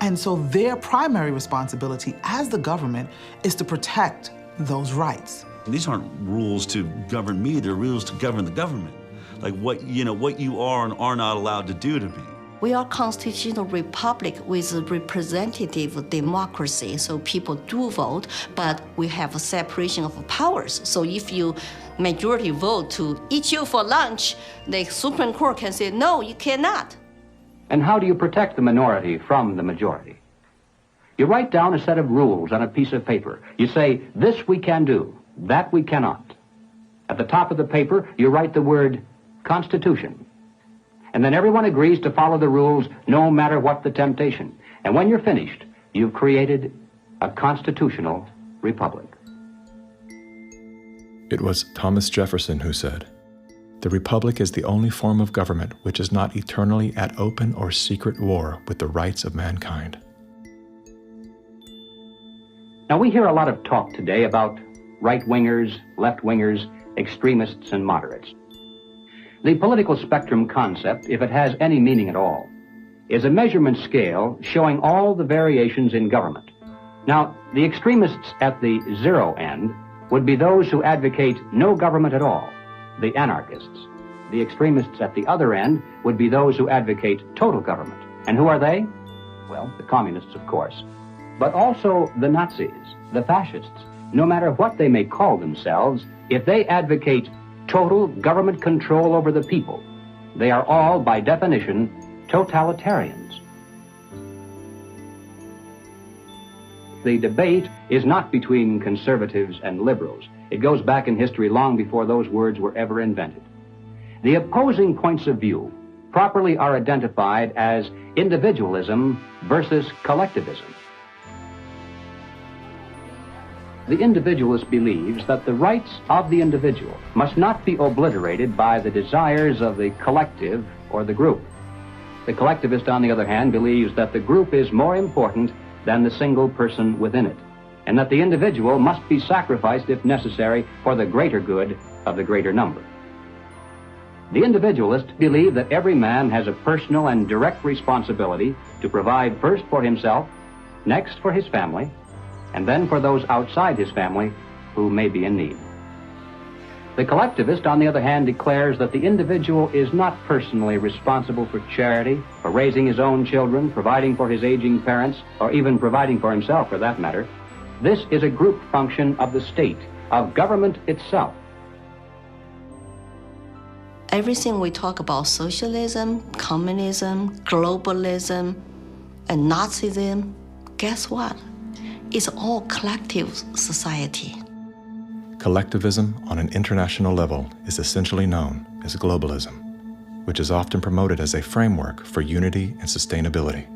And so their primary responsibility as the government is to protect those rights. These aren't rules to govern me, they're rules to govern the government. Like what you are and are not allowed to do to me. We are constitutional republic with a representative democracy, so people do vote, but we have a separation of powers. So if you majority vote to eat you for lunch, the Supreme Court can say, no, you cannot. And how do you protect the minority from the majority? You write down a set of rules on a piece of paper. You say, this we can do, that we cannot. At the top of the paper, you write the word Constitution. And then everyone agrees to follow the rules no matter what the temptation. And when you're finished, you've created a constitutional republic. It was Thomas Jefferson who said, "The republic is the only form of government which is not eternally at open or secret war with the rights of mankind." Now, we hear a lot of talk today about right-wingers, left-wingers, extremists, and moderates. The political spectrum concept, if it has any meaning at all, is a measurement scale showing all the variations in government. Now, the extremists at the zero end would be those who advocate no government at all, the anarchists. The extremists at the other end would be those who advocate total government. And who are they? Well, the communists, of course, but also the Nazis, the fascists. No matter what they may call themselves, if they advocate total government control over the people, they are all, by definition, totalitarians. The debate is not between conservatives and liberals. It goes back in history long before those words were ever invented. The opposing points of view properly are identified as individualism versus collectivism. The individualist believes that the rights of the individual must not be obliterated by the desires of the collective or the group. The collectivist, on the other hand, believes that the group is more important than the single person within it, and that the individual must be sacrificed if necessary for the greater good of the greater number. The individualists believe that every man has a personal and direct responsibility to provide first for himself, next for his family, and then for those outside his family who may be in need. The collectivist, on the other hand, declares that the individual is not personally responsible for charity, for raising his own children, providing for his aging parents, or even providing for himself, for that matter. This is a group function of the state, of government itself. Everything we talk about, socialism, communism, globalism, and Nazism, guess what? It's all collective society. Collectivism on an international level is essentially known as globalism, which is often promoted as a framework for unity and sustainability.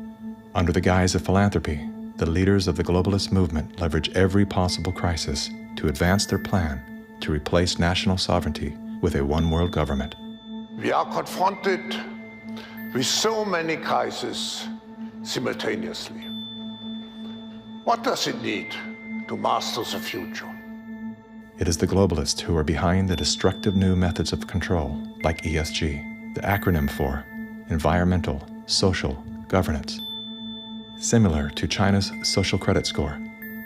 Under the guise of philanthropy, the leaders of the globalist movement leverage every possible crisis to advance their plan to replace national sovereignty with a one-world government. We are confronted with so many crises simultaneously. What does it need to master the future? It is the globalists who are behind the destructive new methods of control, like ESG, the acronym for Environmental, Social, Governance. Similar to China's social credit score,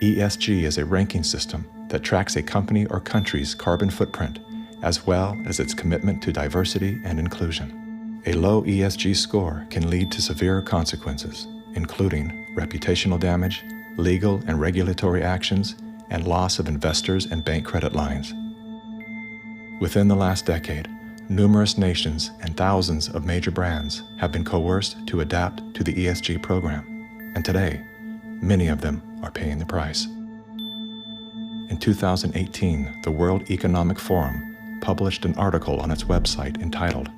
ESG is a ranking system that tracks a company or country's carbon footprint, as well as its commitment to diversity and inclusion. A low ESG score can lead to severe consequences, including reputational damage, legal and regulatory actions, and loss of investors and bank credit lines. Within the last decade, numerous nations and thousands of major brands have been coerced to adapt to the ESG program, and today, many of them are paying the price. In 2018, the World Economic Forum published an article on its website entitled,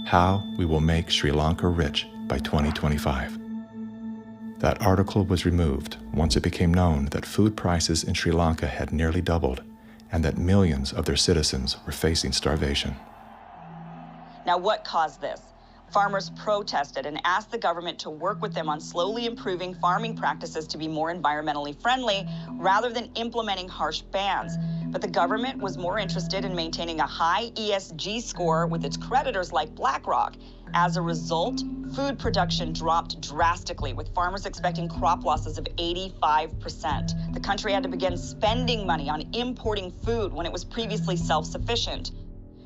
"How We Will Make Sri Lanka Rich by 2025. That article was removed once it became known that food prices in Sri Lanka had nearly doubled and that millions of their citizens were facing starvation. Now, what caused this? Farmers protested and asked the government to work with them on slowly improving farming practices to be more environmentally friendly rather than implementing harsh bans. But the government was more interested in maintaining a high ESG score with its creditors like BlackRock. As a result, food production dropped drastically, with farmers expecting crop losses of 85%. The country had to begin spending money on importing food when it was previously self-sufficient.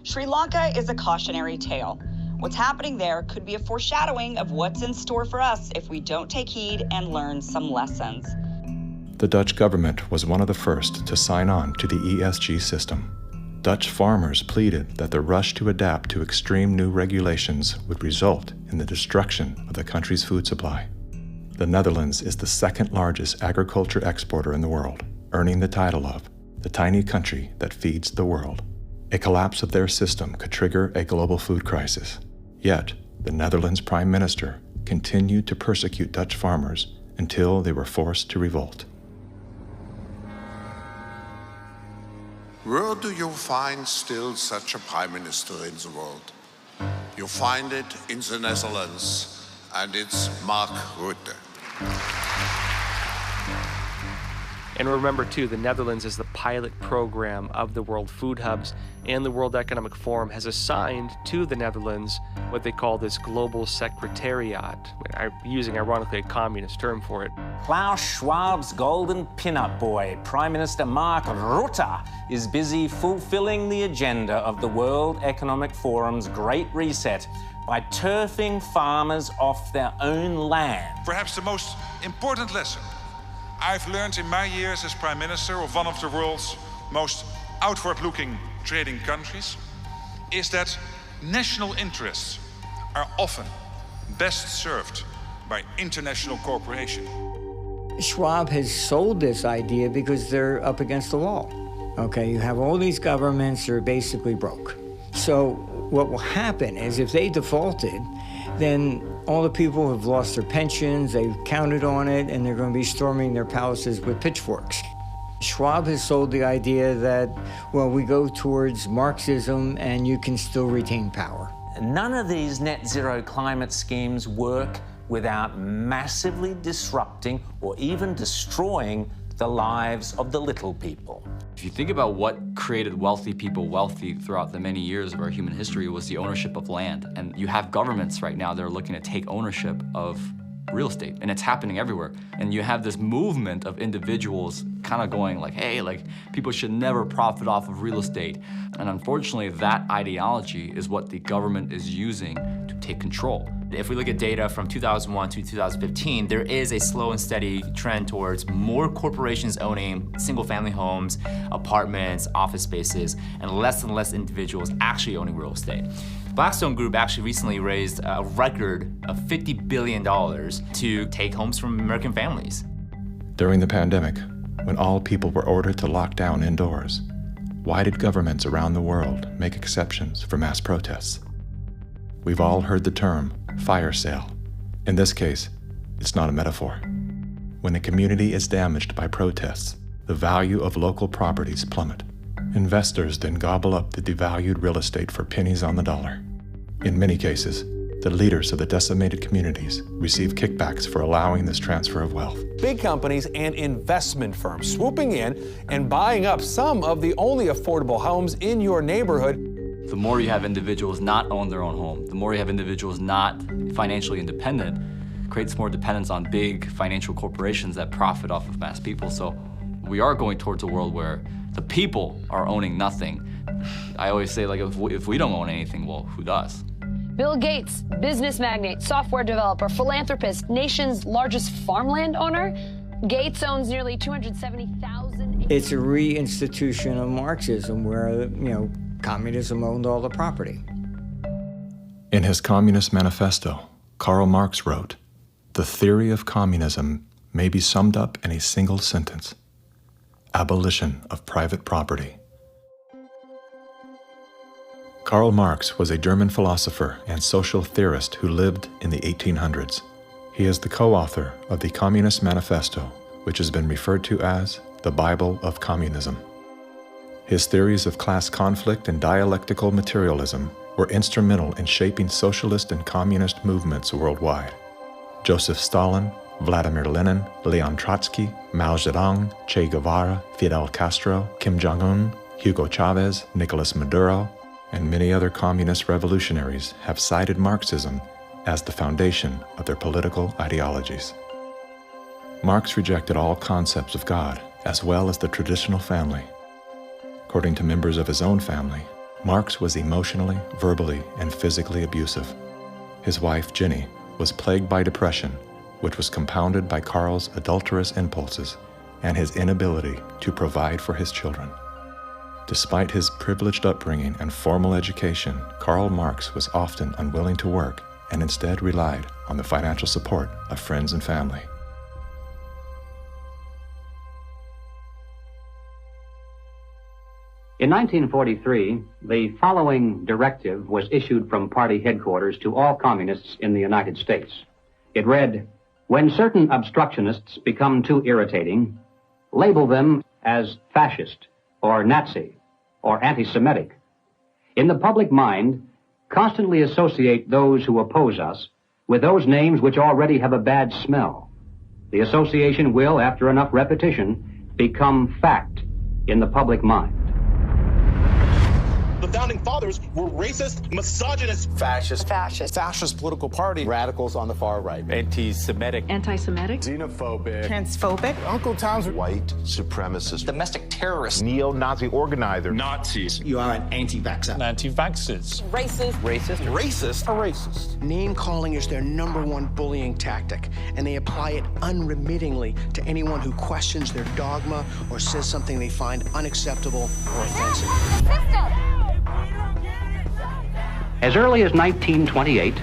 Sri Lanka is a cautionary tale. What's happening there could be a foreshadowing of what's in store for us if we don't take heed and learn some lessons. The Dutch government was one of the first to sign on to the ESG system. Dutch farmers pleaded that the rush to adapt to extreme new regulations would result in the destruction of the country's food supply. The Netherlands is the second largest agriculture exporter in the world, earning the title of the tiny country that feeds the world. A collapse of their system could trigger a global food crisis. Yet, the Netherlands Prime Minister continued to persecute Dutch farmers until they were forced to revolt. Where do you find still such a prime minister in the world? You find it in the Netherlands, and it's Mark Rutte. And remember, too, the Netherlands is the pilot program of the World Food Hubs, and the World Economic Forum has assigned to the Netherlands what they call this Global Secretariat, using, ironically, a communist term for it. Klaus Schwab's golden pin-up boy, Prime Minister Mark Rutte, is busy fulfilling the agenda of the World Economic Forum's Great Reset by turfing farmers off their own land. Perhaps the most important lesson I've learned in my years as Prime Minister of one of the world's most outward-looking trading countries is that national interests are often best served by international cooperation. Schwab has sold this idea because they're up against the wall. Okay, you have all these governments that are basically broke. So what will happen is if they defaulted, then all the people who have lost their pensions, they've counted on it, and they're going to be storming their palaces with pitchforks. Schwab has sold the idea that, well, we go towards Marxism and you can still retain power. None of these net zero climate schemes work without massively disrupting or even destroying the lives of the little people. If you think about what created wealthy people wealthy throughout the many years of our human history, was the ownership of land. And you have governments right now that are looking to take ownership of real estate, and it's happening everywhere. And you have this movement of individuals kind of going like, hey, like, people should never profit off of real estate. And unfortunately, that ideology is what the government is using to take control. If we look at data from 2001 to 2015, there is a slow and steady trend towards more corporations owning single-family homes, apartments, office spaces, and less individuals actually owning real estate. Blackstone Group actually recently raised a record of $50 billion to take homes from American families. During the pandemic, when all people were ordered to lock down indoors, why did governments around the world make exceptions for mass protests? We've all heard the term fire sale. In this case, it's not a metaphor. When a community is damaged by protests, the value of local properties plummet. Investors then gobble up the devalued real estate for pennies on the dollar. In many cases, the leaders of the decimated communities receive kickbacks for allowing this transfer of wealth. Big companies and investment firms swooping in and buying up some of the only affordable homes in your neighborhood. The more you have individuals not own their own home, the more you have individuals not financially independent, creates more dependence on big financial corporations that profit off of mass people. So we are going towards a world where the people are owning nothing. I always say, like, if we don't own anything, well, who does? Bill Gates, business magnate, software developer, philanthropist, nation's largest farmland owner. Gates owns nearly 270,000 acres. It's a reinstitution of Marxism where, communism owned all the property. In his Communist Manifesto, Karl Marx wrote, "The theory of communism may be summed up in a single sentence: abolition of private property." Karl Marx was a German philosopher and social theorist who lived in the 1800s. He is the co-author of the Communist Manifesto, which has been referred to as the Bible of Communism. His theories of class conflict and dialectical materialism were instrumental in shaping socialist and communist movements worldwide. Joseph Stalin, Vladimir Lenin, Leon Trotsky, Mao Zedong, Che Guevara, Fidel Castro, Kim Jong-un, Hugo Chavez, Nicolas Maduro, and many other communist revolutionaries have cited Marxism as the foundation of their political ideologies. Marx rejected all concepts of God, as well as the traditional family. According to members of his own family, Marx was emotionally, verbally, and physically abusive. His wife, Jenny, was plagued by depression, which was compounded by Karl's adulterous impulses and his inability to provide for his children. Despite his privileged upbringing and formal education, Karl Marx was often unwilling to work and instead relied on the financial support of friends and family. In 1943, the following directive was issued from party headquarters to all communists in the United States. It read, "When certain obstructionists become too irritating, label them as fascist or Nazi or anti-Semitic. In the public mind, constantly associate those who oppose us with those names which already have a bad smell. The association will, after enough repetition, become fact in the public mind." The founding fathers were racist, misogynist, Fascist political party, radicals on the far right, anti-Semitic, xenophobic, transphobic, Uncle Tom's white supremacist, domestic terrorist, neo-Nazi organizer, Nazis. You are an anti-vaxxer. Anti-vaxxers. Racist. Name-calling is their #1 bullying tactic, and they apply it unremittingly to anyone who questions their dogma or says something they find unacceptable or offensive. As early as 1928,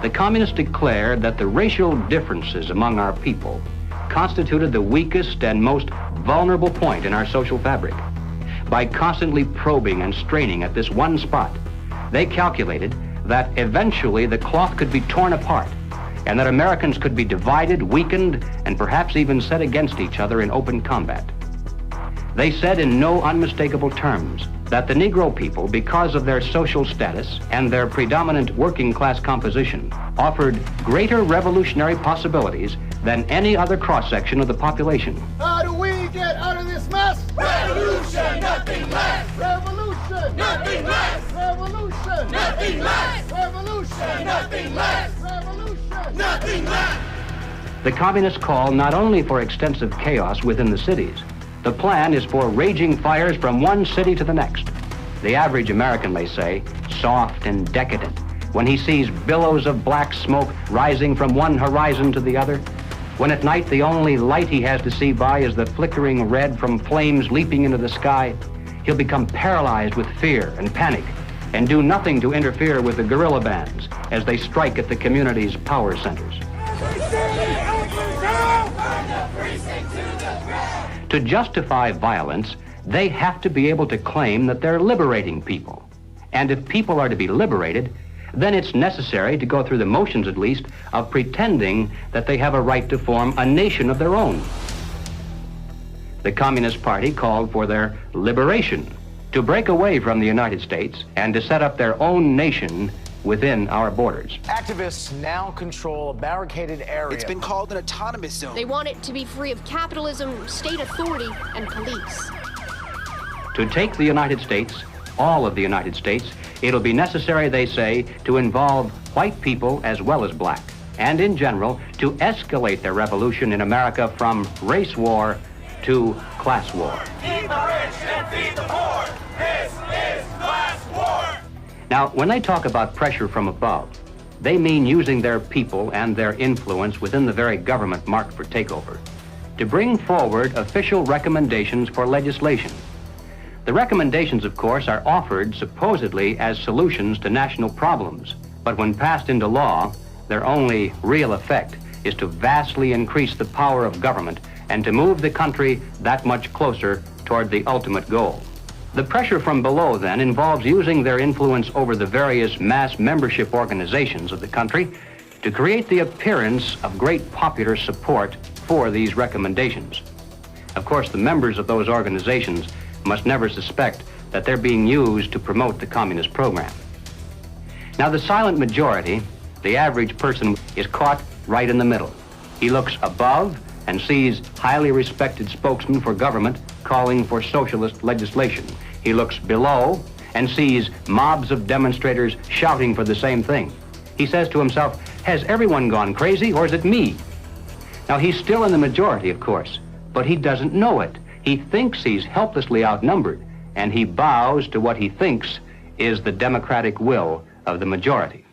the communists declared that the racial differences among our people constituted the weakest and most vulnerable point in our social fabric. By constantly probing and straining at this one spot, they calculated that eventually the cloth could be torn apart and that Americans could be divided, weakened, and perhaps even set against each other in open combat. They said in no unmistakable terms that the Negro people, because of their social status and their predominant working class composition, offered greater revolutionary possibilities than any other cross-section of the population. How do we get Nothing less. Revolution. Nothing less. Revolution. Nothing less. Revolution. Nothing less. Revolution. Nothing less. The communists call not only for extensive chaos within the cities, the plan is for raging fires from one city to the next. The average American may say, soft and decadent, when he sees billows of black smoke rising from one horizon to the other, when at night the only light he has to see by is the flickering red from flames leaping into the sky, he'll become paralyzed with fear and panic and do nothing to interfere with the guerrilla bands as they strike at the community's power centers. To justify violence, they have to be able to claim that they're liberating people. And if people are to be liberated, then it's necessary to go through the motions, at least, of pretending that they have a right to form a nation of their own. The Communist Party called for their liberation, to break away from the United States and to set up their own nation within our borders. Activists now control a barricaded area. It's been called an autonomous zone. They want it to be free of capitalism, state authority, and police. To take the United States, all of the United States, it'll be necessary, they say, to involve white people as well as black, and in general, to escalate the revolution in America from race war to class war. Feed the rich and feed the poor. This is class war. Now, when they talk about pressure from above, they mean using their people and their influence within the very government marked for takeover to bring forward official recommendations for legislation. The recommendations, of course, are offered supposedly as solutions to national problems, but when passed into law, their only real effect is to vastly increase the power of government and to move the country that much closer toward the ultimate goal. The pressure from below, then, involves using their influence over the various mass membership organizations of the country to create the appearance of great popular support for these recommendations. Of course, the members of those organizations must never suspect that they're being used to promote the communist program. Now, the silent majority, the average person, is caught right in the middle. He looks above and sees highly respected spokesmen for government calling for socialist legislation. He looks below and sees mobs of demonstrators shouting for the same thing. He says to himself, has everyone gone crazy or is it me? Now, he's still in the majority, of course, but he doesn't know it. He thinks he's helplessly outnumbered, and he bows to what he thinks is the democratic will of the majority.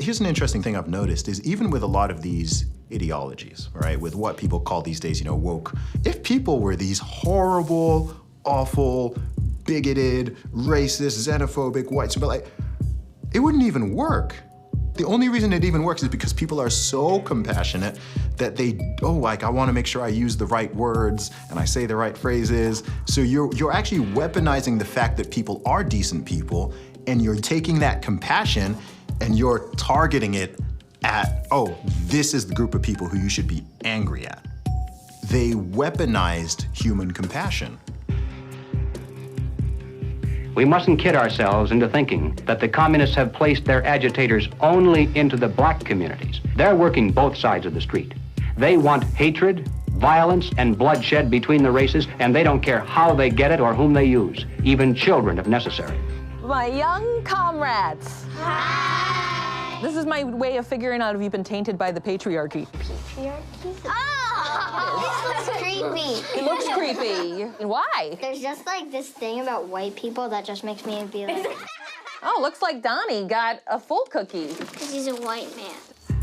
Here's an interesting thing I've noticed is even with a lot of these ideologies, right, with what people call these days, woke, if people were these horrible, awful, bigoted, racist, xenophobic, white, it wouldn't even work. The only reason it even works is because people are so compassionate that I want to make sure I use the right words and I say the right phrases. So you're actually weaponizing the fact that people are decent people, and you're taking that compassion and you're targeting it at, this is the group of people who you should be angry at. They weaponized human compassion. We mustn't kid ourselves into thinking that the communists have placed their agitators only into the black communities. They're working both sides of the street. They want hatred, violence, and bloodshed between the races, and they don't care how they get it or whom they use, even children if necessary. My young comrades. Hi. This is my way of figuring out if you've been tainted by the patriarchy. Patriarchy? Oh! This looks creepy. It looks creepy. Why? There's just like this thing about white people that just makes me be like... Oh, looks like Donnie got a full cookie. Because he's a white man.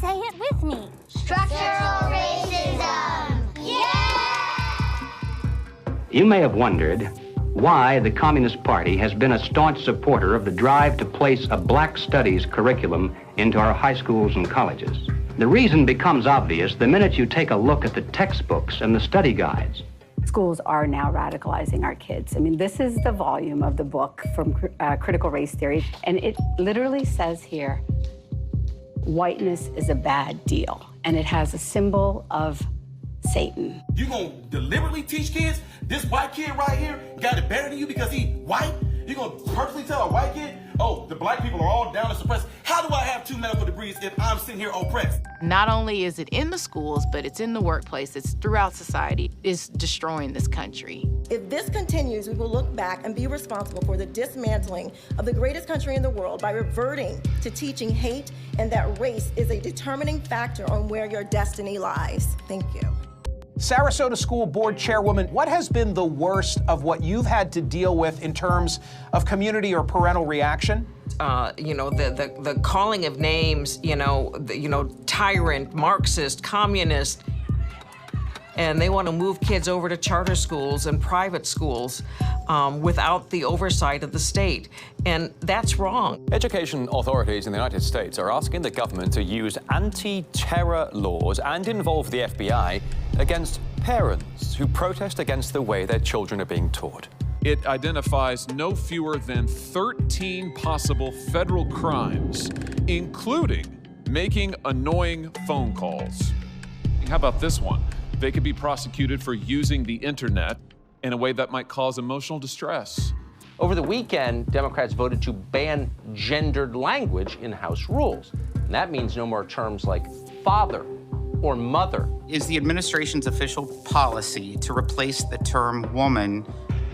Say it with me. Structural racism! Yeah! You may have wondered why the Communist Party has been a staunch supporter of the drive to place a black studies curriculum into our high schools and colleges. The reason becomes obvious the minute you take a look at the textbooks and the study guides. Schools are now radicalizing our kids. I mean, this is the volume of the book from Critical Race Theory, and it literally says here, whiteness is a bad deal, and it has a symbol of Satan. You gonna deliberately teach kids this white kid right here got it better than you because he white? You gonna purposely tell a white kid, oh, the black people are all down and suppressed. How do I have 2 medical degrees if I'm sitting here oppressed? Not only is it in the schools, but it's in the workplace, it's throughout society. It's destroying this country. If this continues, we will look back and be responsible for the dismantling of the greatest country in the world by reverting to teaching hate and that race is a determining factor on where your destiny lies. Thank you. Sarasota School Board Chairwoman, what has been the worst of what you've had to deal with in terms of community or parental reaction? The calling of names, tyrant, Marxist, communist, and they want to move kids over to charter schools and private schools without the oversight of the state. And that's wrong. Education authorities in the United States are asking the government to use anti-terror laws and involve the FBI against parents who protest against the way their children are being taught. It identifies no fewer than 13 possible federal crimes, including making annoying phone calls. How about this one? They could be prosecuted for using the internet in a way that might cause emotional distress. Over the weekend, Democrats voted to ban gendered language in House rules. And that means no more terms like father or mother. Is the administration's official policy to replace the term woman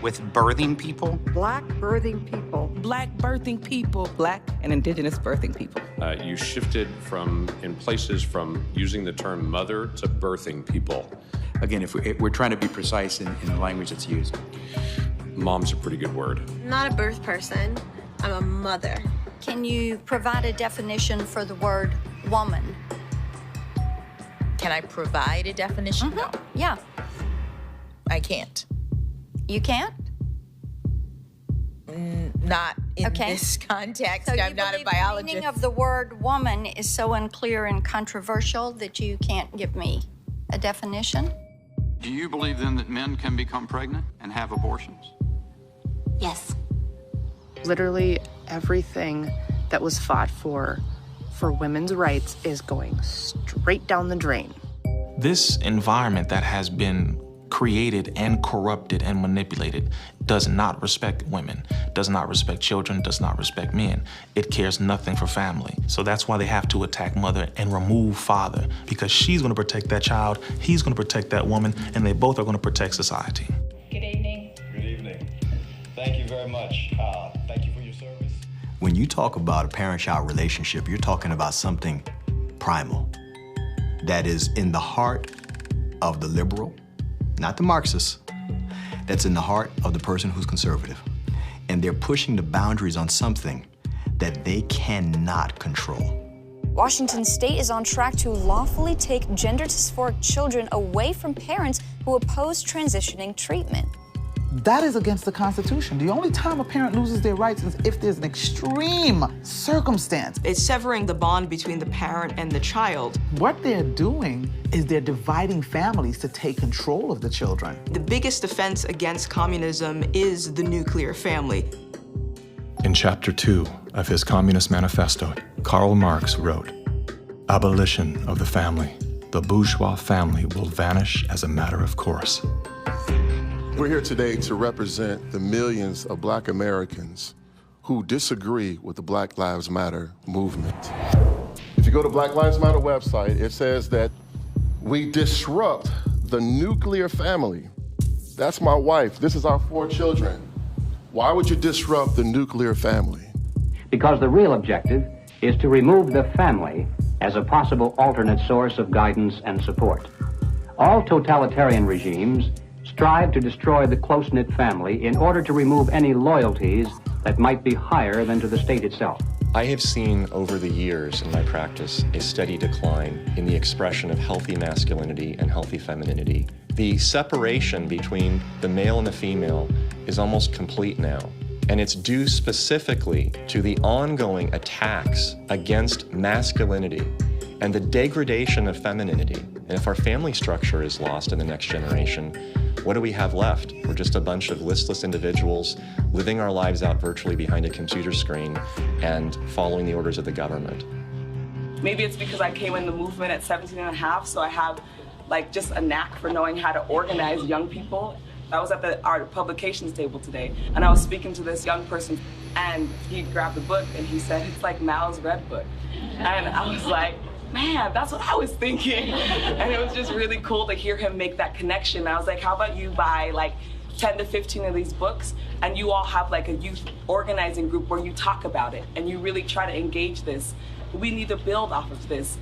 with birthing people? Black birthing people. Black birthing people. Black and indigenous birthing people. You shifted in places from using the term mother to birthing people. Again, if we're trying to be precise in the language that's used. Mom's a pretty good word. I'm not a birth person, I'm a mother. Can you provide a definition for the word woman? Can I provide a definition? Mm-hmm. No. Yeah. I can't. You can't? Not in this context. So I'm not a biologist. The meaning of the word woman is so unclear and controversial that you can't give me a definition? Do you believe then that men can become pregnant and have abortions? Yes. Literally everything that was fought for women's rights is going straight down the drain. This environment that has been created and corrupted and manipulated does not respect women, does not respect children, does not respect men. It cares nothing for family. So that's why they have to attack mother and remove father, because she's gonna protect that child, he's gonna protect that woman, and they both are gonna protect society. Good evening. Good evening. Thank you very much. Thank you for your service. When you talk about a parent-child relationship, you're talking about something primal that is in the heart of the liberal, not the Marxist, that's in the heart of the person who's conservative. And they're pushing the boundaries on something that they cannot control. Washington State is on track to lawfully take gender dysphoric children away from parents who oppose transitioning treatment. That is against the Constitution. The only time a parent loses their rights is if there's an extreme circumstance. It's severing the bond between the parent and the child. What they're doing is they're dividing families to take control of the children. The biggest offense against communism is the nuclear family. In Chapter 2 of his Communist Manifesto, Karl Marx wrote, "Abolition of the family. The bourgeois family will vanish as a matter of course." We're here today to represent the millions of Black Americans who disagree with the Black Lives Matter movement. If you go to Black Lives Matter website, it says that we disrupt the nuclear family. That's my wife. This is our 4 children. Why would you disrupt the nuclear family? Because the real objective is to remove the family as a possible alternate source of guidance and support. All totalitarian regimes strive to destroy the close-knit family in order to remove any loyalties that might be higher than to the state itself. I have seen over the years in my practice a steady decline in the expression of healthy masculinity and healthy femininity. The separation between the male and the female is almost complete now. And it's due specifically to the ongoing attacks against masculinity and the degradation of femininity. And if our family structure is lost in the next generation, what do we have left? We're just a bunch of listless individuals living our lives out virtually behind a computer screen and following the orders of the government. Maybe it's because I came in the movement at 17 and a half, so I have just a knack for knowing how to organize young people. I was at our publications table today, and I was speaking to this young person, and he grabbed the book, and he said, it's like Mao's Red Book. And I was like, man, that's what I was thinking. And it was just really cool to hear him make that connection. I was like, how about you buy like 10 to 15 of these books, and you all have like a youth organizing group where you talk about it, and you really try to engage this. We need to build off of this.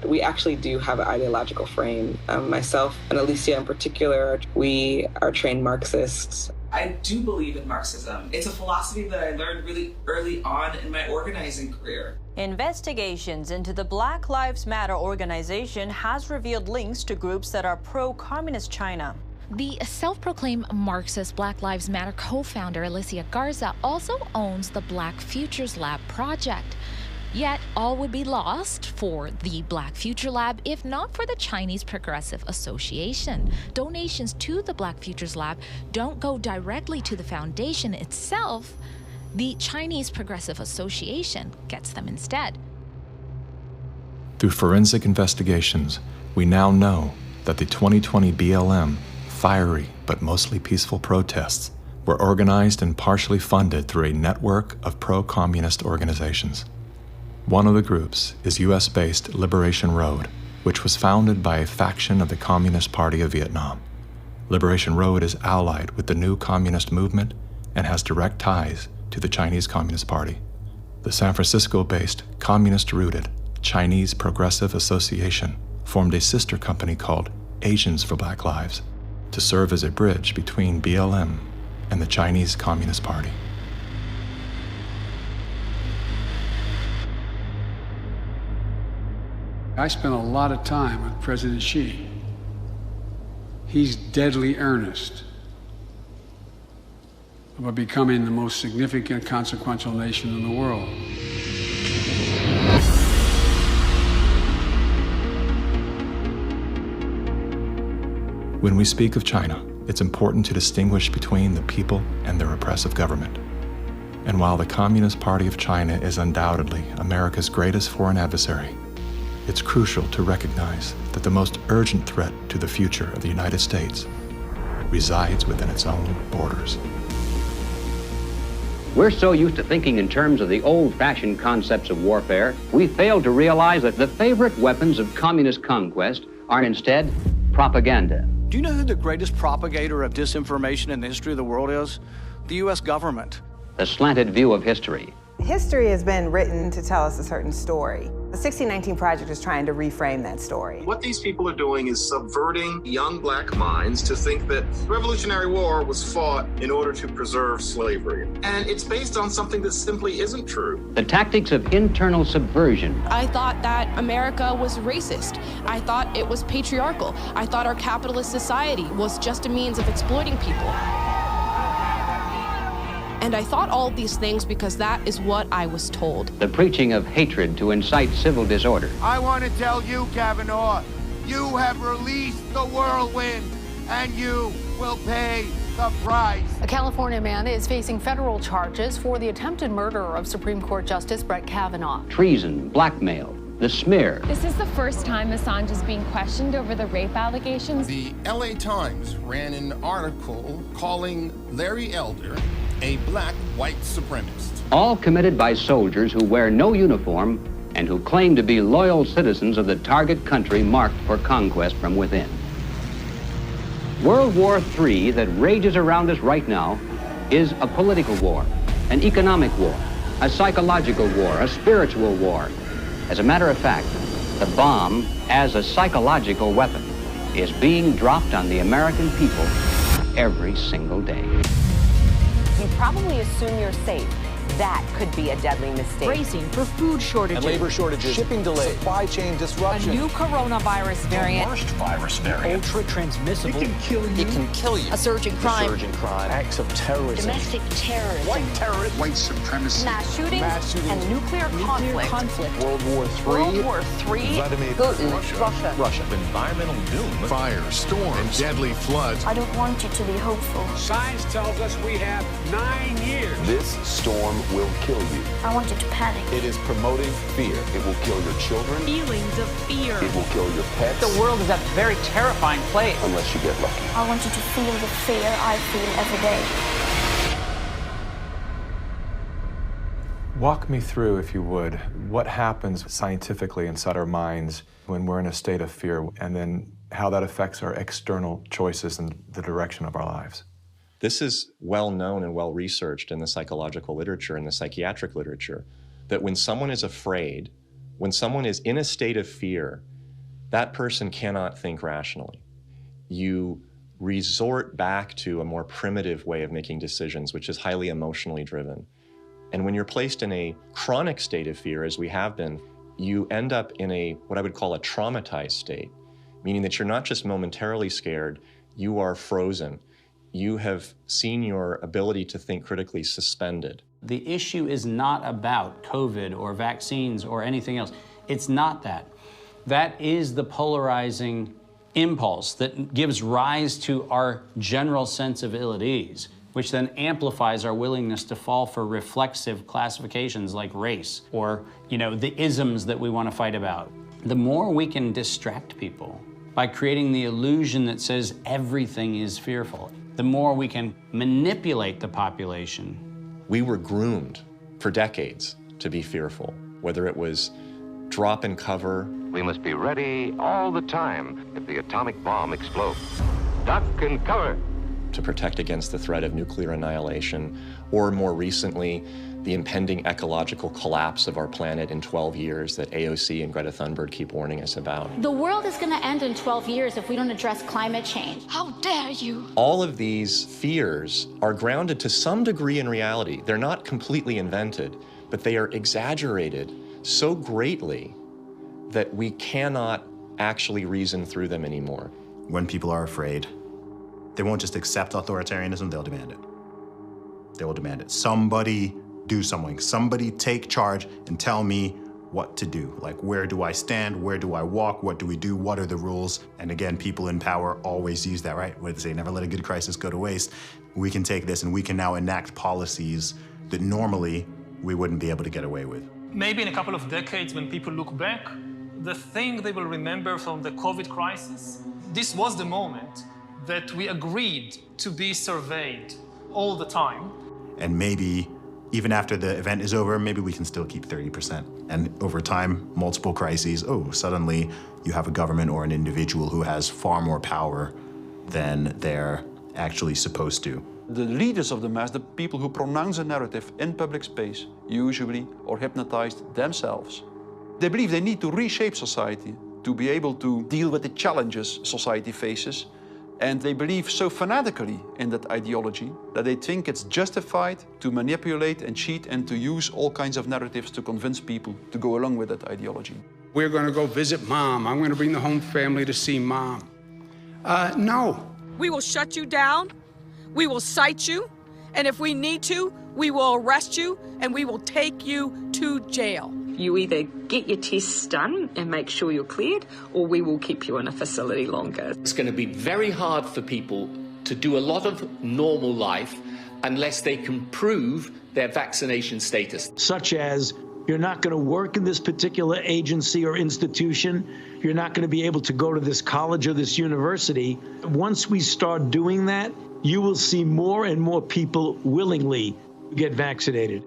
We actually do have an ideological frame. Myself and Alicia in particular, we are trained Marxists. I do believe in Marxism. It's a philosophy that I learned really early on in my organizing career. Investigations into the Black Lives Matter organization has revealed links to groups that are pro-communist China. The self-proclaimed Marxist Black Lives Matter co-founder Alicia Garza also owns the Black Futures Lab project. Yet, all would be lost for the Black Future Lab if not for the Chinese Progressive Association. Donations to the Black Futures Lab don't go directly to the foundation itself. The Chinese Progressive Association gets them instead. Through forensic investigations, we now know that the 2020 BLM fiery but mostly peaceful protests were organized and partially funded through a network of pro-communist organizations. One of the groups is US-based Liberation Road, which was founded by a faction of the Communist Party of Vietnam. Liberation Road is allied with the new communist movement and has direct ties to the Chinese Communist Party. The San Francisco-based, communist-rooted Chinese Progressive Association formed a sister company called Asians for Black Lives to serve as a bridge between BLM and the Chinese Communist Party. I spent a lot of time with President Xi. He's deadly earnest about becoming the most significant, consequential nation in the world. When we speak of China, it's important to distinguish between the people and their oppressive government. And while the Communist Party of China is undoubtedly America's greatest foreign adversary, it's crucial to recognize that the most urgent threat to the future of the United States resides within its own borders. We're so used to thinking in terms of the old-fashioned concepts of warfare, we fail to realize that the favorite weapons of communist conquest are instead propaganda. Do you know who the greatest propagator of disinformation in the history of the world is? The U.S. government. The slanted view of history. History has been written to tell us a certain story. The 1619 Project is trying to reframe that story. What these people are doing is subverting young black minds to think that the Revolutionary War was fought in order to preserve slavery. And it's based on something that simply isn't true. The tactics of internal subversion. I thought that America was racist. I thought it was patriarchal. I thought our capitalist society was just a means of exploiting people. And I thought all of these things because that is what I was told. The preaching of hatred to incite civil disorder. I want to tell you, Kavanaugh, you have released the whirlwind, and you will pay the price. A California man is facing federal charges for the attempted murder of Supreme Court Justice Brett Kavanaugh. Treason, blackmail, the smear. This is the first time Assange is being questioned over the rape allegations. The LA Times ran an article calling Larry Elder a black white supremacist. All committed by soldiers who wear no uniform and who claim to be loyal citizens of the target country marked for conquest from within. World War III that rages around us right now is a political war, an economic war, a psychological war, a spiritual war. As a matter of fact, the bomb, as a psychological weapon, is being dropped on the American people every single day. You probably assume you're safe. That could be a deadly mistake. Bracing for food shortages. And labor shortages. Shipping delays. Supply chain disruption. A new coronavirus variant. The worst virus variant. Ultra transmissible. It can kill you. It can kill you. A surge in crime. A surge in crime. Acts of terrorism. Domestic terrorism. White terrorism. White supremacy. Mass shootings. And nuclear conflict. World War III. World War III. Vladimir Putin. Russia. Environmental doom. Fire, storms, and deadly floods. I don't want you to be hopeful. Science tells us we have 9 years. This storm will kill you. I want you to panic. It is promoting fear. It will kill your children. Feelings of fear. It will kill your pets. The world is a very terrifying place. Unless you get lucky. I want you to feel the fear I feel every day. Walk me through, if you would, what happens scientifically inside our minds when we're in a state of fear, and then how that affects our external choices and the direction of our lives. This is well known and well researched in the psychological literature and the psychiatric literature, that when someone is afraid, when someone is in a state of fear, that person cannot think rationally. You resort back to a more primitive way of making decisions, which is highly emotionally driven. And when you're placed in a chronic state of fear, as we have been, you end up in a, what I would call a traumatized state, meaning that you're not just momentarily scared, you are frozen. You have seen your ability to think critically suspended. The issue is not about COVID or vaccines or anything else. It's not that. That is the polarizing impulse that gives rise to our general sense of ill at ease, which then amplifies our willingness to fall for reflexive classifications like race or, the isms that we want to fight about. The more we can distract people by creating the illusion that says everything is fearful, the more we can manipulate the population. We were groomed for decades to be fearful, whether it was drop and cover. We must be ready all the time if the atomic bomb explodes. Duck and cover. To protect against the threat of nuclear annihilation, or more recently, the impending ecological collapse of our planet in 12 years that AOC and Greta Thunberg keep warning us about. The world is going to end in 12 years if we don't address climate change. How dare you? All of these fears are grounded to some degree in reality. They're not completely invented, but they are exaggerated so greatly that we cannot actually reason through them anymore. When people are afraid, they won't just accept authoritarianism, they'll demand it. They will demand it. Somebody do something. Somebody take charge and tell me what to do. Like, where do I stand? Where do I walk? What do we do? What are the rules? And again, people in power always use that, right? What do they say? Never let a good crisis go to waste. We can take this and we can now enact policies that normally we wouldn't be able to get away with. Maybe in a couple of decades, when people look back, the thing they will remember from the COVID crisis, this was the moment that we agreed to be surveyed all the time. And maybe even after the event is over, maybe we can still keep 30%. And over time, multiple crises, suddenly you have a government or an individual who has far more power than they're actually supposed to. The leaders of the mass, the people who pronounce a narrative in public space, usually are hypnotized themselves. They believe they need to reshape society to be able to deal with the challenges society faces. And they believe so fanatically in that ideology that they think it's justified to manipulate and cheat and to use all kinds of narratives to convince people to go along with that ideology. We're going to go visit Mom. I'm going to bring the home family to see Mom. No. We will shut you down. We will cite you. And if we need to, we will arrest you and we will take you to jail. You either get your tests done and make sure you're cleared, or we will keep you in a facility longer. It's going to be very hard for people to do a lot of normal life unless they can prove their vaccination status. Such as, you're not going to work in this particular agency or institution. You're not going to be able to go to this college or this university. Once we start doing that, you will see more and more people willingly get vaccinated.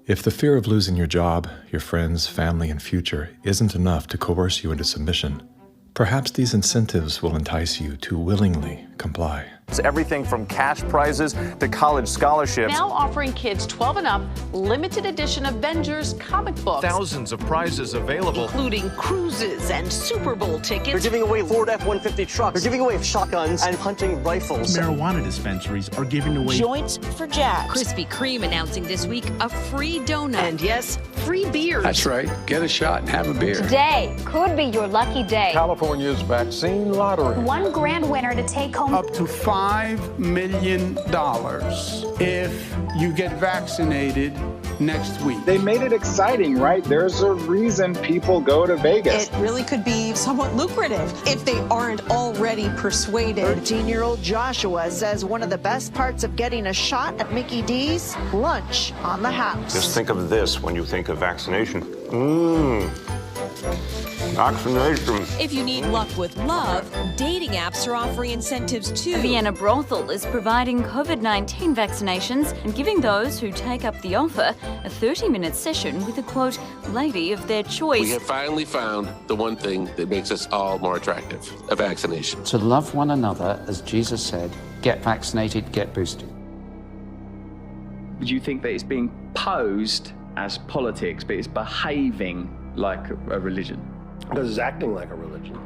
If the fear of losing your job, your friends, family, and future isn't enough to coerce you into submission, perhaps these incentives will entice you to willingly comply. It's everything from cash prizes to college scholarships. Now offering kids 12 and up limited edition Avengers comic books. Thousands of prizes available, including cruises and Super Bowl tickets. They're giving away Ford F-150 trucks. They're giving away shotguns and hunting rifles. Marijuana dispensaries are giving away joints for Jack. Krispy Kreme announcing this week a free donut. And yes, free beers. That's right. Get a shot and have a beer. Today could be your lucky day. California's vaccine lottery. One grand winner to take home Up to $5 million if you get vaccinated next week. They made it exciting, right? There's a reason people go to Vegas. It really could be somewhat lucrative if they aren't already persuaded. 13-year-old Joshua says one of the best parts of getting a shot at Mickey D's, lunch on the house. Just think of this when you think of vaccination. Vaccination. If you need luck with love, dating apps are offering incentives too. Vienna Brothel is providing COVID-19 vaccinations and giving those who take up the offer a 30-minute session with a, quote, lady of their choice. We have finally found the one thing that makes us all more attractive, a vaccination. To love one another, as Jesus said, get vaccinated, get boosted. Do you think that it's being posed as politics, but it's behaving like a religion? Because it's acting like a religion.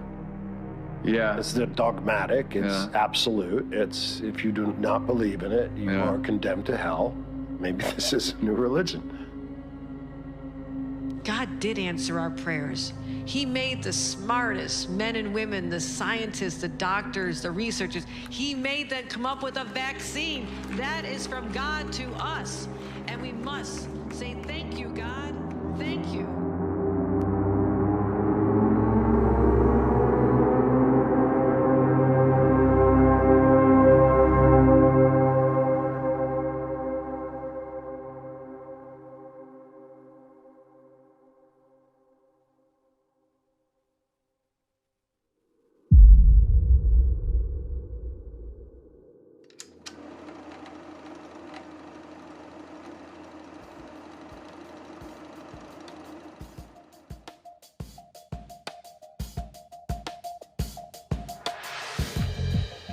Yeah. It's dogmatic, it's absolute. It's, if you do not believe in it, you are condemned to hell. Maybe this is a new religion. God did answer our prayers. He made the smartest men and women, the scientists, the doctors, the researchers. He made them come up with a vaccine. That is from God to us. And we must say, thank you, God. Thank you.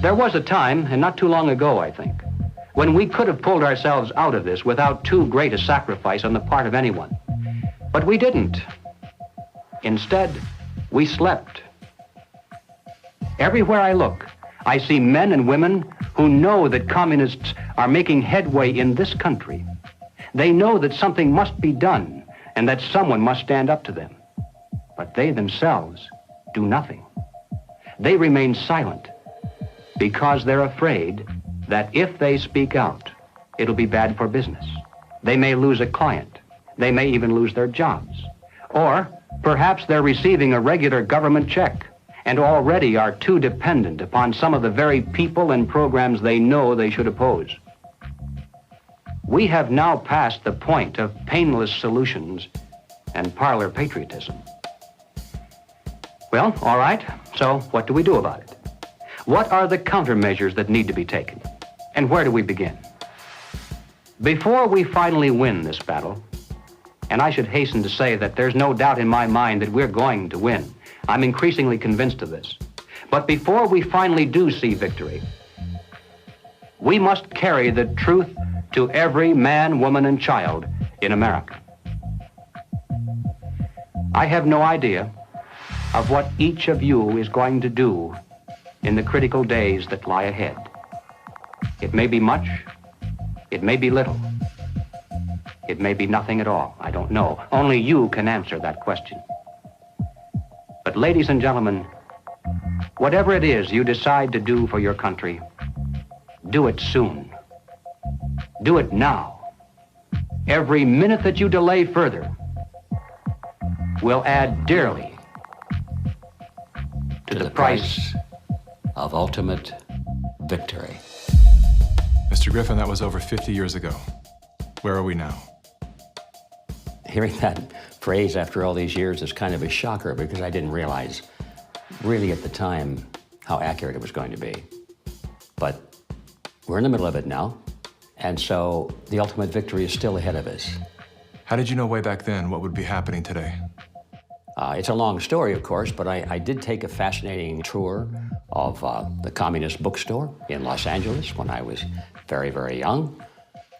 There was a time, and not too long ago, I think, when we could have pulled ourselves out of this without too great a sacrifice on the part of anyone. But we didn't. Instead, we slept. Everywhere I look, I see men and women who know that communists are making headway in this country. They know that something must be done and that someone must stand up to them. But they themselves do nothing. They remain silent because they're afraid that if they speak out, it'll be bad for business. They may lose a client. They may even lose their jobs. Or perhaps they're receiving a regular government check and already are too dependent upon some of the very people and programs they know they should oppose. We have now passed the point of painless solutions and parlor patriotism. Well, all right, so what do we do about it? What are the countermeasures that need to be taken? And where do we begin? Before we finally win this battle, and I should hasten to say that there's no doubt in my mind that we're going to win. I'm increasingly convinced of this. But before we finally do see victory, we must carry the truth to every man, woman, and child in America. I have no idea of what each of you is going to do in the critical days that lie ahead. It may be much, it may be little, it may be nothing at all. I don't know. Only you can answer that question. But ladies and gentlemen, whatever it is you decide to do for your country, do it soon. Do it now. Every minute that you delay further will add dearly to the price of ultimate victory. Mr. Griffin, that was over 50 years ago. Where are we now? Hearing that phrase after all these years is kind of a shocker because I didn't realize really at the time how accurate it was going to be. But we're in the middle of it now, and so the ultimate victory is still ahead of us. How did you know way back then what would be happening today? It's a long story, of course, but I did take a fascinating tour of the Communist Bookstore in Los Angeles when I was very, very young.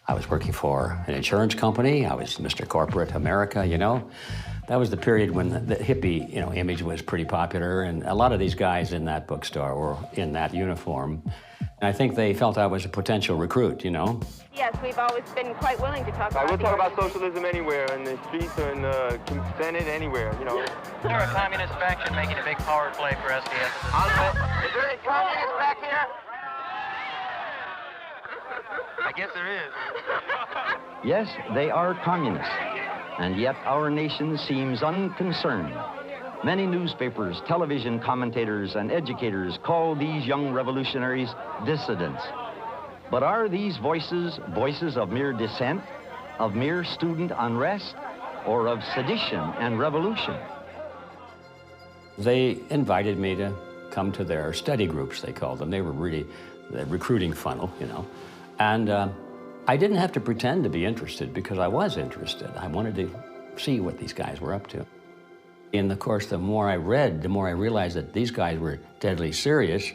I was working for an insurance company. I was Mr. Corporate America, you know. That was the period when the hippie, image was pretty popular, and a lot of these guys in that bookstore were in that uniform. I think they felt I was a potential recruit, you know. Yes, we've always been quite willing to talk about We'll talk about socialism anywhere, in the streets or in the Senate, anywhere, you know. They're a communist faction making a big power play for SDS. Is there any communists back here? I guess there is. Yes, they are communists, and yet our nation seems unconcerned. Many newspapers, television commentators, and educators call these young revolutionaries dissidents. But are these voices voices of mere dissent, of mere student unrest, or of sedition and revolution? They invited me to come to their study groups, they called them. They were really the recruiting funnel, you know. And I didn't have to pretend to be interested because I was interested. I wanted to see what these guys were up to. And of course, the more I read, the more I realized that these guys were deadly serious.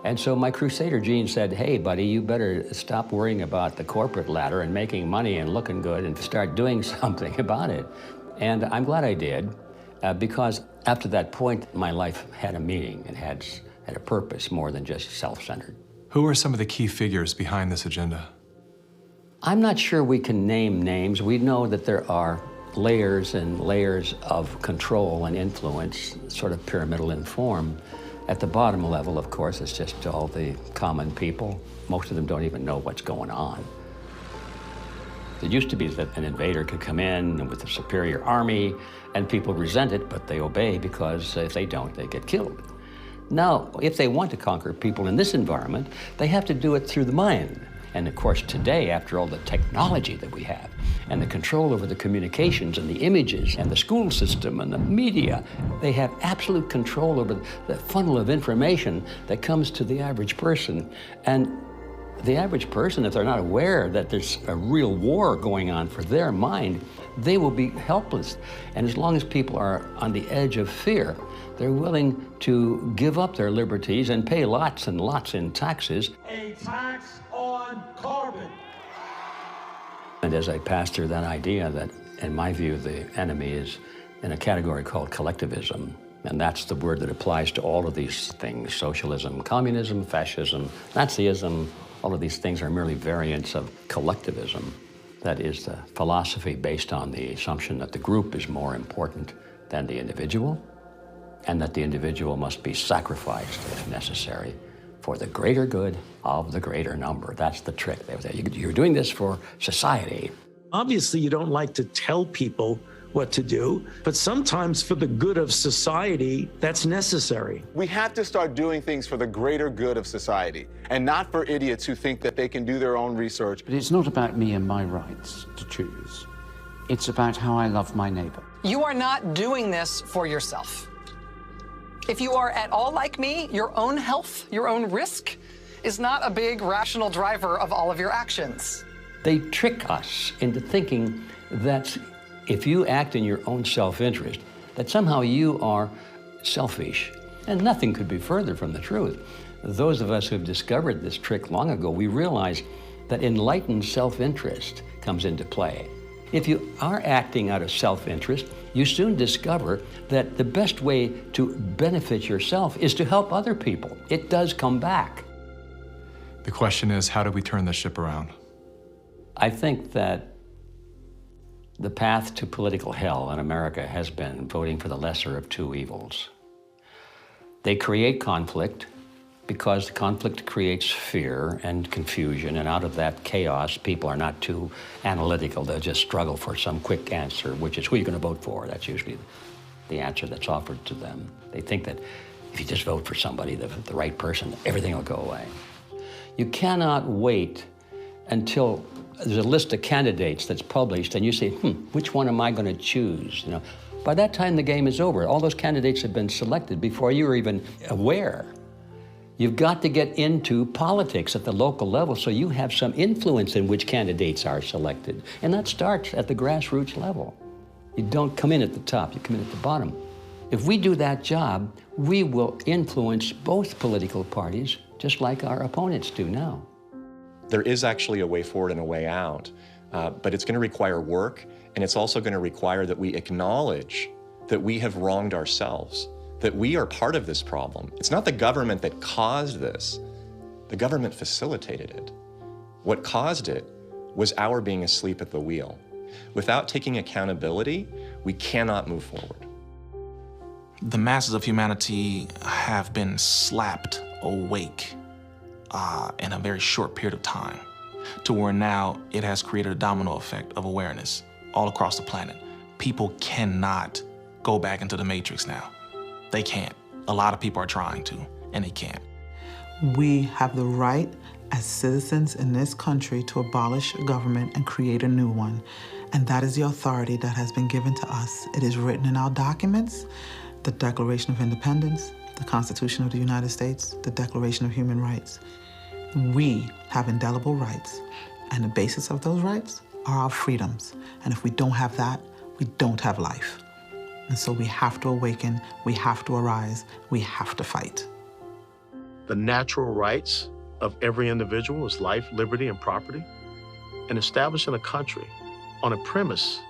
And so my crusader gene said, hey, buddy, you better stop worrying about the corporate ladder and making money and looking good and start doing something about it. And I'm glad I did, because after that point, my life had a meaning and had a purpose more than just self-centered. Who are some of the key figures behind this agenda? I'm not sure we can name names. We know that there are layers and layers of control and influence, sort of pyramidal in form. At the bottom level, of course, it's just all the common people. Most of them don't even know what's going on. It used to be that an invader could come in with a superior army, and people resent it, but they obey because if they don't, they get killed. Now, if they want to conquer people in this environment, they have to do it through the mind. And of course, today, after all the technology that we have, and the control over the communications and the images and the school system and the media, they have absolute control over the funnel of information that comes to the average person. And the average person, if they're not aware that there's a real war going on for their mind, they will be helpless. And as long as people are on the edge of fear, they're willing to give up their liberties and pay lots and lots in taxes. A tax on carbon. And as I passed through that idea that, in my view, the enemy is in a category called collectivism, and that's the word that applies to all of these things: socialism, communism, fascism, Nazism. All of these things are merely variants of collectivism. That is the philosophy based on the assumption that the group is more important than the individual, and that the individual must be sacrificed, if necessary, for the greater good of the greater number. That's the trick. You're doing this for society. Obviously, you don't like to tell people what to do, but sometimes for the good of society, that's necessary. We have to start doing things for the greater good of society, and not for idiots who think that they can do their own research. But it's not about me and my rights to choose. It's about how I love my neighbor. You are not doing this for yourself. If you are at all like me, your own health, your own risk, is not a big rational driver of all of your actions. They trick us into thinking that if you act in your own self-interest, that somehow you are selfish. And nothing could be further from the truth. Those of us who have discovered this trick long ago, we realize that enlightened self-interest comes into play. If you are acting out of self-interest, you soon discover that the best way to benefit yourself is to help other people. It does come back. The question is, how do we turn this ship around? I think that the path to political hell in America has been voting for the lesser of two evils. They create conflict because the conflict creates fear and confusion, and out of that chaos, people are not too analytical. They'll just struggle for some quick answer, which is who you're going to vote for. That's usually the answer that's offered to them. They think that if you just vote for somebody, the right person, everything will go away. You cannot wait until there's a list of candidates that's published and you say, which one am I going to choose? You know, by that time, the game is over. All those candidates have been selected before you were even aware. You've got to get into politics at the local level so you have some influence in which candidates are selected. And that starts at the grassroots level. You don't come in at the top, you come in at the bottom. If we do that job, we will influence both political parties just like our opponents do now. There is actually a way forward and a way out, but it's going to require work, and it's also going to require that we acknowledge that we have wronged ourselves, that we are part of this problem. It's not the government that caused this. The government facilitated it. What caused it was our being asleep at the wheel. Without taking accountability, we cannot move forward. The masses of humanity have been slapped awake in a very short period of time, to where now it has created a domino effect of awareness all across the planet. People cannot go back into the matrix now. They can't. A lot of people are trying to, and they can't. We have the right as citizens in this country to abolish a government and create a new one. And that is the authority that has been given to us. It is written in our documents, the Declaration of Independence, the Constitution of the United States, the Declaration of Human Rights. We have indelible rights, and the basis of those rights are our freedoms. And if we don't have that, we don't have life. And so we have to awaken, we have to arise, we have to fight. The natural rights of every individual is life, liberty, and property, and establishing a country on a premise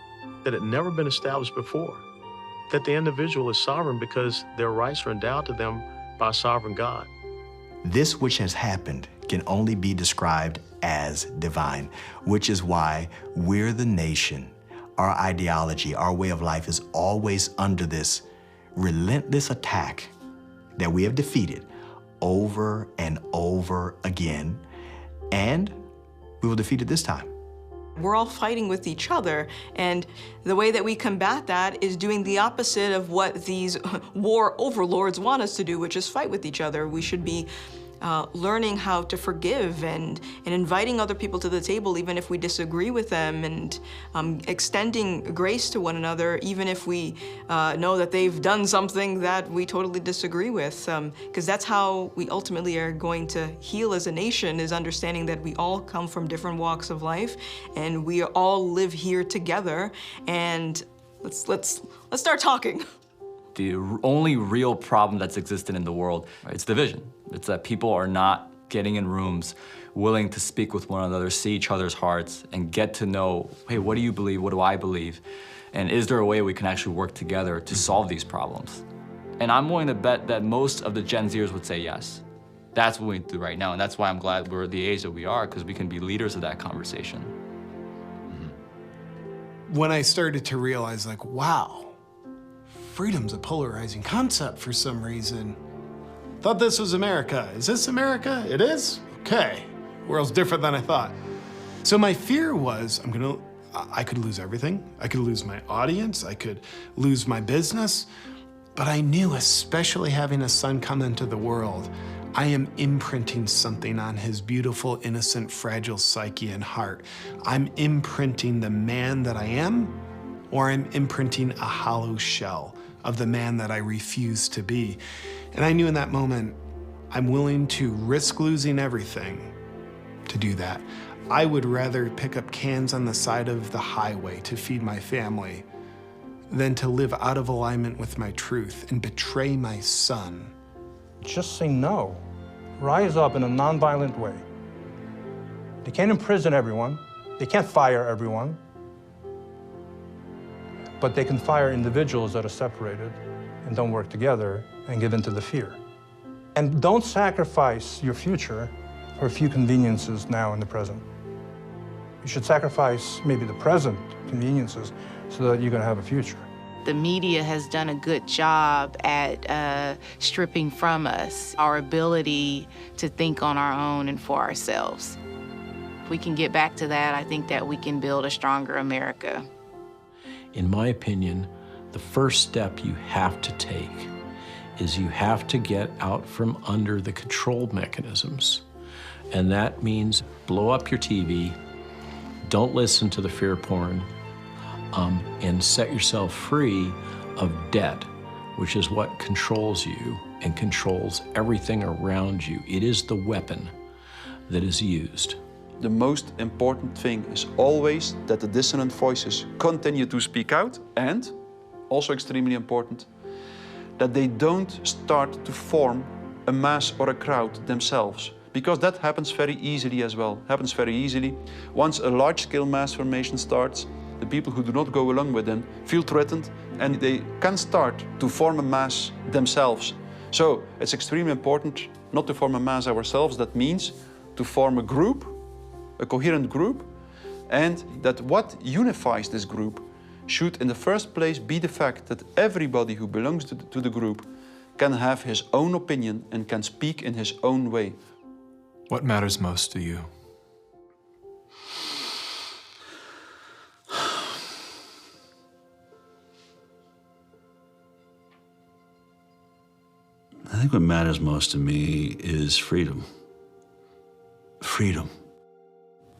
that had never been established before, that the individual is sovereign because their rights are endowed to them by a sovereign God. This which has happened can only be described as divine, which is why we're the nation. Our ideology, our way of life is always under this relentless attack that we have defeated over and over again, and we will defeat it this time. We're all fighting with each other, and the way that we combat that is doing the opposite of what these war overlords want us to do, which is fight with each other. We should be learning how to forgive and inviting other people to the table even if we disagree with them, and extending grace to one another even if we know that they've done something that we totally disagree with, because that's how we ultimately are going to heal as a nation, is understanding that we all come from different walks of life and we all live here together, and let's start talking. The only real problem that's existed in the world, it's division. It's that people are not getting in rooms, willing to speak with one another, see each other's hearts, and get to know, hey, what do you believe? What do I believe? And is there a way we can actually work together to solve these problems? And I'm willing to bet that most of the Gen Zers would say yes. That's what we do right now, and that's why I'm glad we're the age that we are, because we can be leaders of that conversation. When I started to realize, like, wow, freedom's a polarizing concept for some reason. Thought this was America. Is this America? It is? Okay. World's different than I thought. So my fear was, I could lose everything. I could lose my audience. I could lose my business. But I knew, especially having a son come into the world, I am imprinting something on his beautiful, innocent, fragile psyche and heart. I'm imprinting the man that I am, or I'm imprinting a hollow shell of the man that I refuse to be. And I knew in that moment, I'm willing to risk losing everything to do that. I would rather pick up cans on the side of the highway to feed my family than to live out of alignment with my truth and betray my son. Just say no. Rise up in a nonviolent way. They can't imprison everyone. They can't fire everyone. But they can fire individuals that are separated and don't work together and give in to the fear. And don't sacrifice your future for a few conveniences now in the present. You should sacrifice maybe the present conveniences so that you're going to have a future. The media has done a good job at stripping from us our ability to think on our own and for ourselves. If we can get back to that, I think that we can build a stronger America. In my opinion, the first step you have to take is you have to get out from under the control mechanisms. And that means blow up your TV, don't listen to the fear porn, and set yourself free of debt, which is what controls you and controls everything around you. It is the weapon that is used. The most important thing is always that the dissonant voices continue to speak out, and, also extremely important, that they don't start to form a mass or a crowd themselves. Because that happens very easily as well, happens very easily. Once a large-scale mass formation starts, the people who do not go along with them feel threatened, and they can start to form a mass themselves. So it's extremely important not to form a mass ourselves. That means to form a group, a coherent group, and that what unifies this group should in the first place be the fact that everybody who belongs to the group can have his own opinion and can speak in his own way. What matters most to you? I think what matters most to me is freedom. Freedom.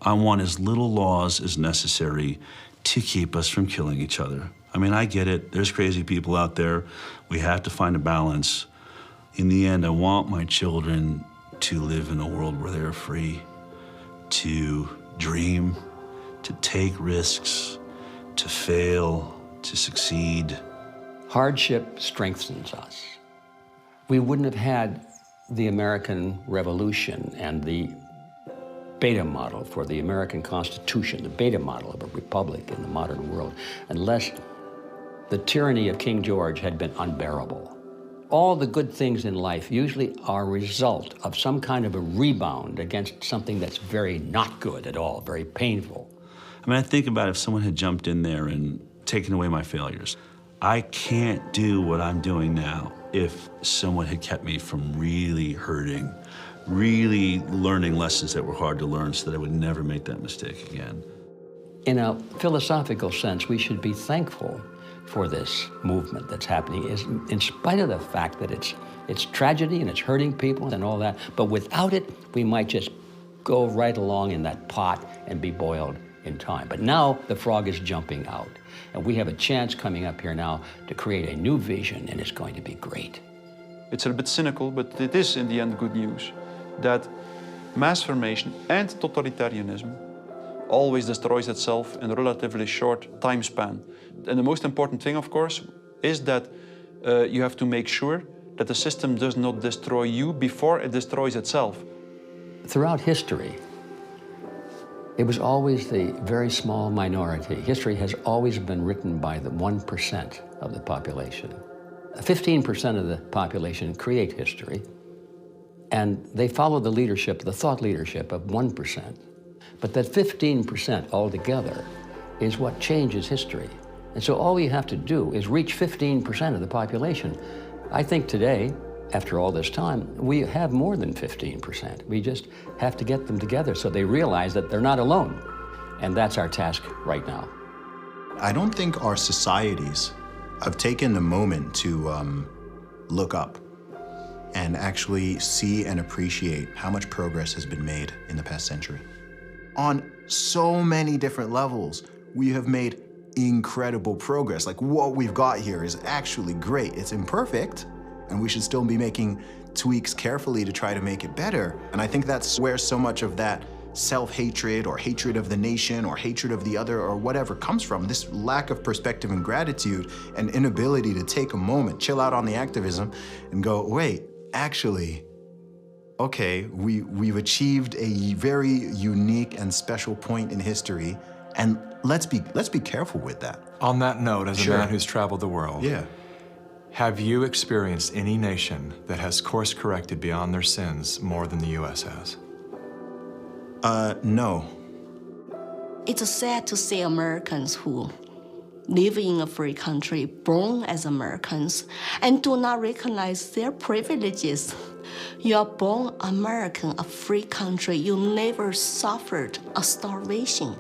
I want as little laws as necessary to keep us from killing each other. I mean, I get it. There's crazy people out there. We have to find a balance. In the end, I want my children to live in a world where they're free to dream, to take risks, to fail, to succeed. Hardship strengthens us. We wouldn't have had the American Revolution and the beta model for the American Constitution, the beta model of a republic in the modern world, unless the tyranny of King George had been unbearable. All the good things in life usually are a result of some kind of a rebound against something that's very not good at all, very painful. I mean, I think about if someone had jumped in there and taken away my failures. I can't do what I'm doing now if someone had kept me from really hurting, really learning lessons that were hard to learn so that I would never make that mistake again. In a philosophical sense, we should be thankful for this movement that's happening, in spite of the fact that it's tragedy and it's hurting people and all that, but without it, we might just go right along in that pot and be boiled in time. But now the frog is jumping out, and we have a chance coming up here now to create a new vision, and it's going to be great. It's a bit cynical, but it is in the end good news that mass formation and totalitarianism always destroys itself in a relatively short time span. And the most important thing, of course, is that you have to make sure that the system does not destroy you before it destroys itself. Throughout history, it was always the very small minority. History has always been written by the 1% of the population. 15% of the population create history, and they follow the leadership, the thought leadership of 1%. But that 15% altogether is what changes history. And so all we have to do is reach 15% of the population. I think today, after all this time, we have more than 15%. We just have to get them together so they realize that they're not alone. And that's our task right now. I don't think our societies have taken the moment to look up and actually see and appreciate how much progress has been made in the past century. On so many different levels, we have made incredible progress. Like, what we've got here is actually great. It's imperfect, and we should still be making tweaks carefully to try to make it better. And I think that's where so much of that self-hatred or hatred of the nation or hatred of the other or whatever comes from, this lack of perspective and gratitude and inability to take a moment, chill out on the activism and go, wait, actually, okay, we've achieved a very unique and special point in history, and let's be careful with that. On that note, as Sure. a man who's traveled the world, have you experienced any nation that has course-corrected beyond their sins more than the U.S. has? No. It's sad to see Americans who live in a free country, born as Americans, and do not recognize their privileges. You are born American, a free country. You never suffered a starvation.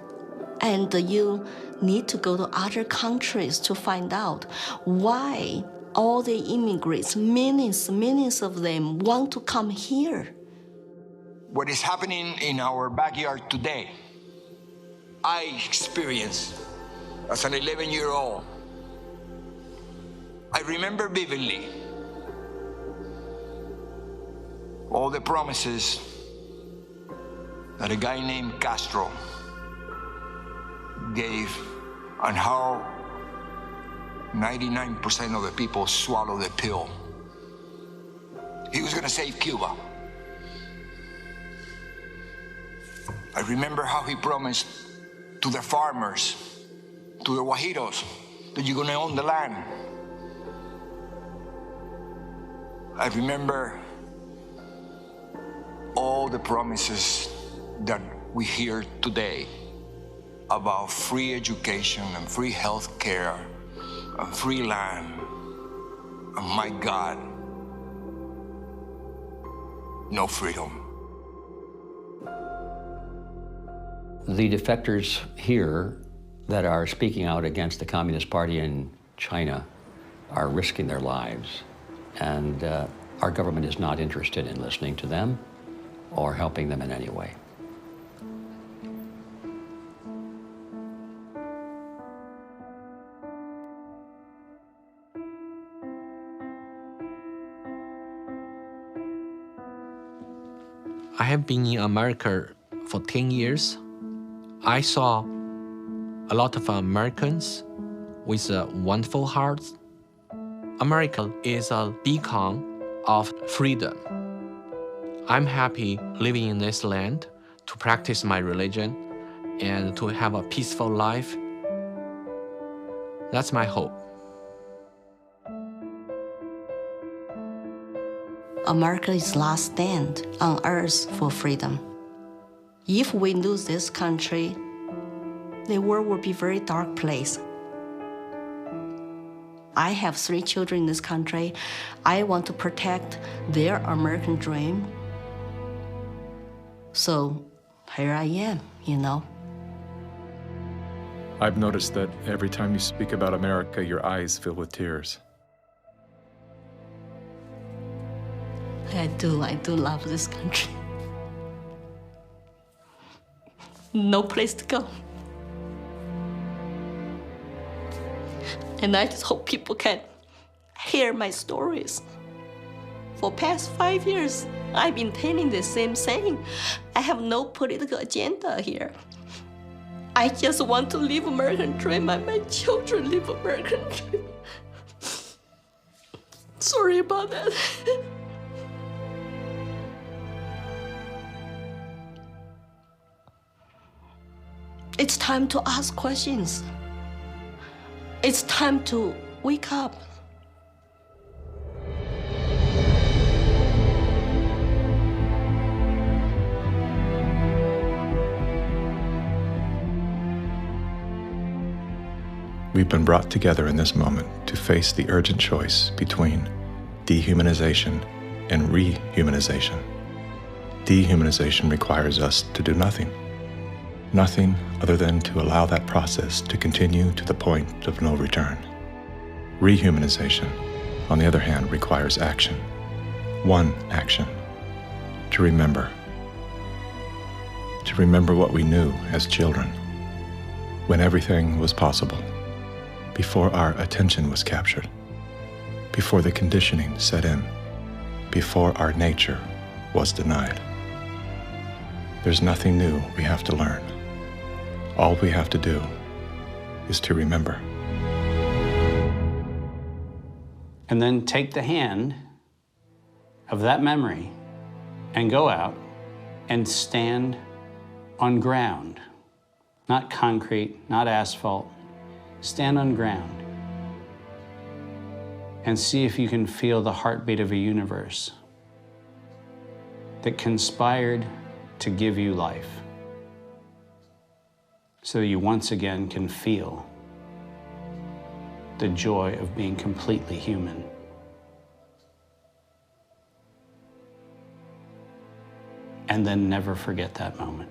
And you need to go to other countries to find out why all the immigrants, millions of them, want to come here. What is happening in our backyard today, I experienced as an 11-year-old. I remember vividly all the promises that a guy named Castro gave and how 99% of the people swallowed the pill. He was going to save Cuba. I remember how he promised to the farmers, to the Guajiros, that you're going to own the land. I remember all the promises that we hear today about free education and free health care and free land. And my God, no freedom. The defectors here that are speaking out against the Communist Party in China are risking their lives, and our government is not interested in listening to them or helping them in any way. I have been in America for 10 years. I saw a lot of Americans with wonderful hearts. America is a beacon of freedom. I'm happy living in this land to practice my religion and to have a peaceful life. That's my hope. America is last stand on earth for freedom. If we lose this country, the world will be a very dark place. I have 3 children in this country. I want to protect their American dream. So here I am, you know. I've noticed that every time you speak about America, your eyes fill with tears. I do love this country. No place to go. And I just hope people can hear my stories. For past 5 years, I've been telling the same thing. I have no political agenda here. I just want to live American dream and my children live American dream. Sorry about that. It's time to ask questions. It's time to wake up. We've been brought together in this moment to face the urgent choice between dehumanization and rehumanization. Dehumanization requires us to do nothing. Nothing other than to allow that process to continue to the point of no return. Rehumanization, on the other hand, requires action. One action: to remember. To remember what we knew as children, when everything was possible, before our attention was captured, before the conditioning set in, before our nature was denied. There's nothing new we have to learn. All we have to do is to remember. And then take the hand of that memory and go out and stand on ground. Not concrete, not asphalt. Stand on ground and see if you can feel the heartbeat of a universe that conspired to give you life, so that you once again can feel the joy of being completely human. And then never forget that moment.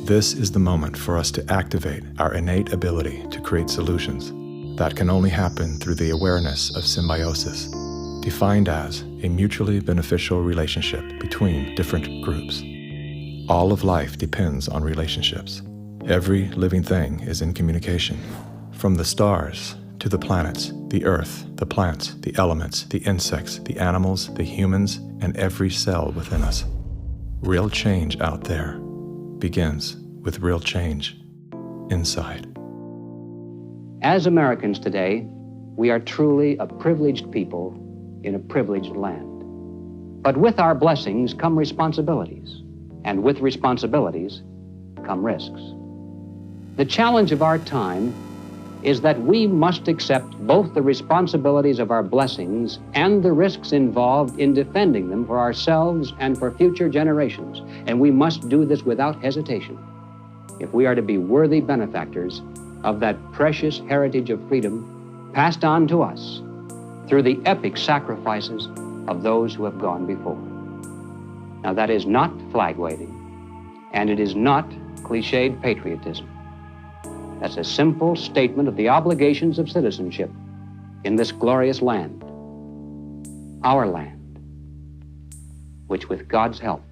This is the moment for us to activate our innate ability to create solutions. That can only happen through the awareness of symbiosis, defined as a mutually beneficial relationship between different groups. All of life depends on relationships. Every living thing is in communication, from the stars to the planets, the earth, the plants, the elements, the insects, the animals, the humans, and every cell within us. Real change out there begins with real change inside. As Americans today, we are truly a privileged people in a privileged land. But with our blessings come responsibilities, and with responsibilities come risks. The challenge of our time is that we must accept both the responsibilities of our blessings and the risks involved in defending them for ourselves and for future generations. And we must do this without hesitation if we are to be worthy benefactors of that precious heritage of freedom passed on to us through the epic sacrifices of those who have gone before. Now, that is not flag waving, and it is not cliched patriotism. That's a simple statement of the obligations of citizenship in this glorious land, our land, which with God's help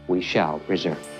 we shall preserve.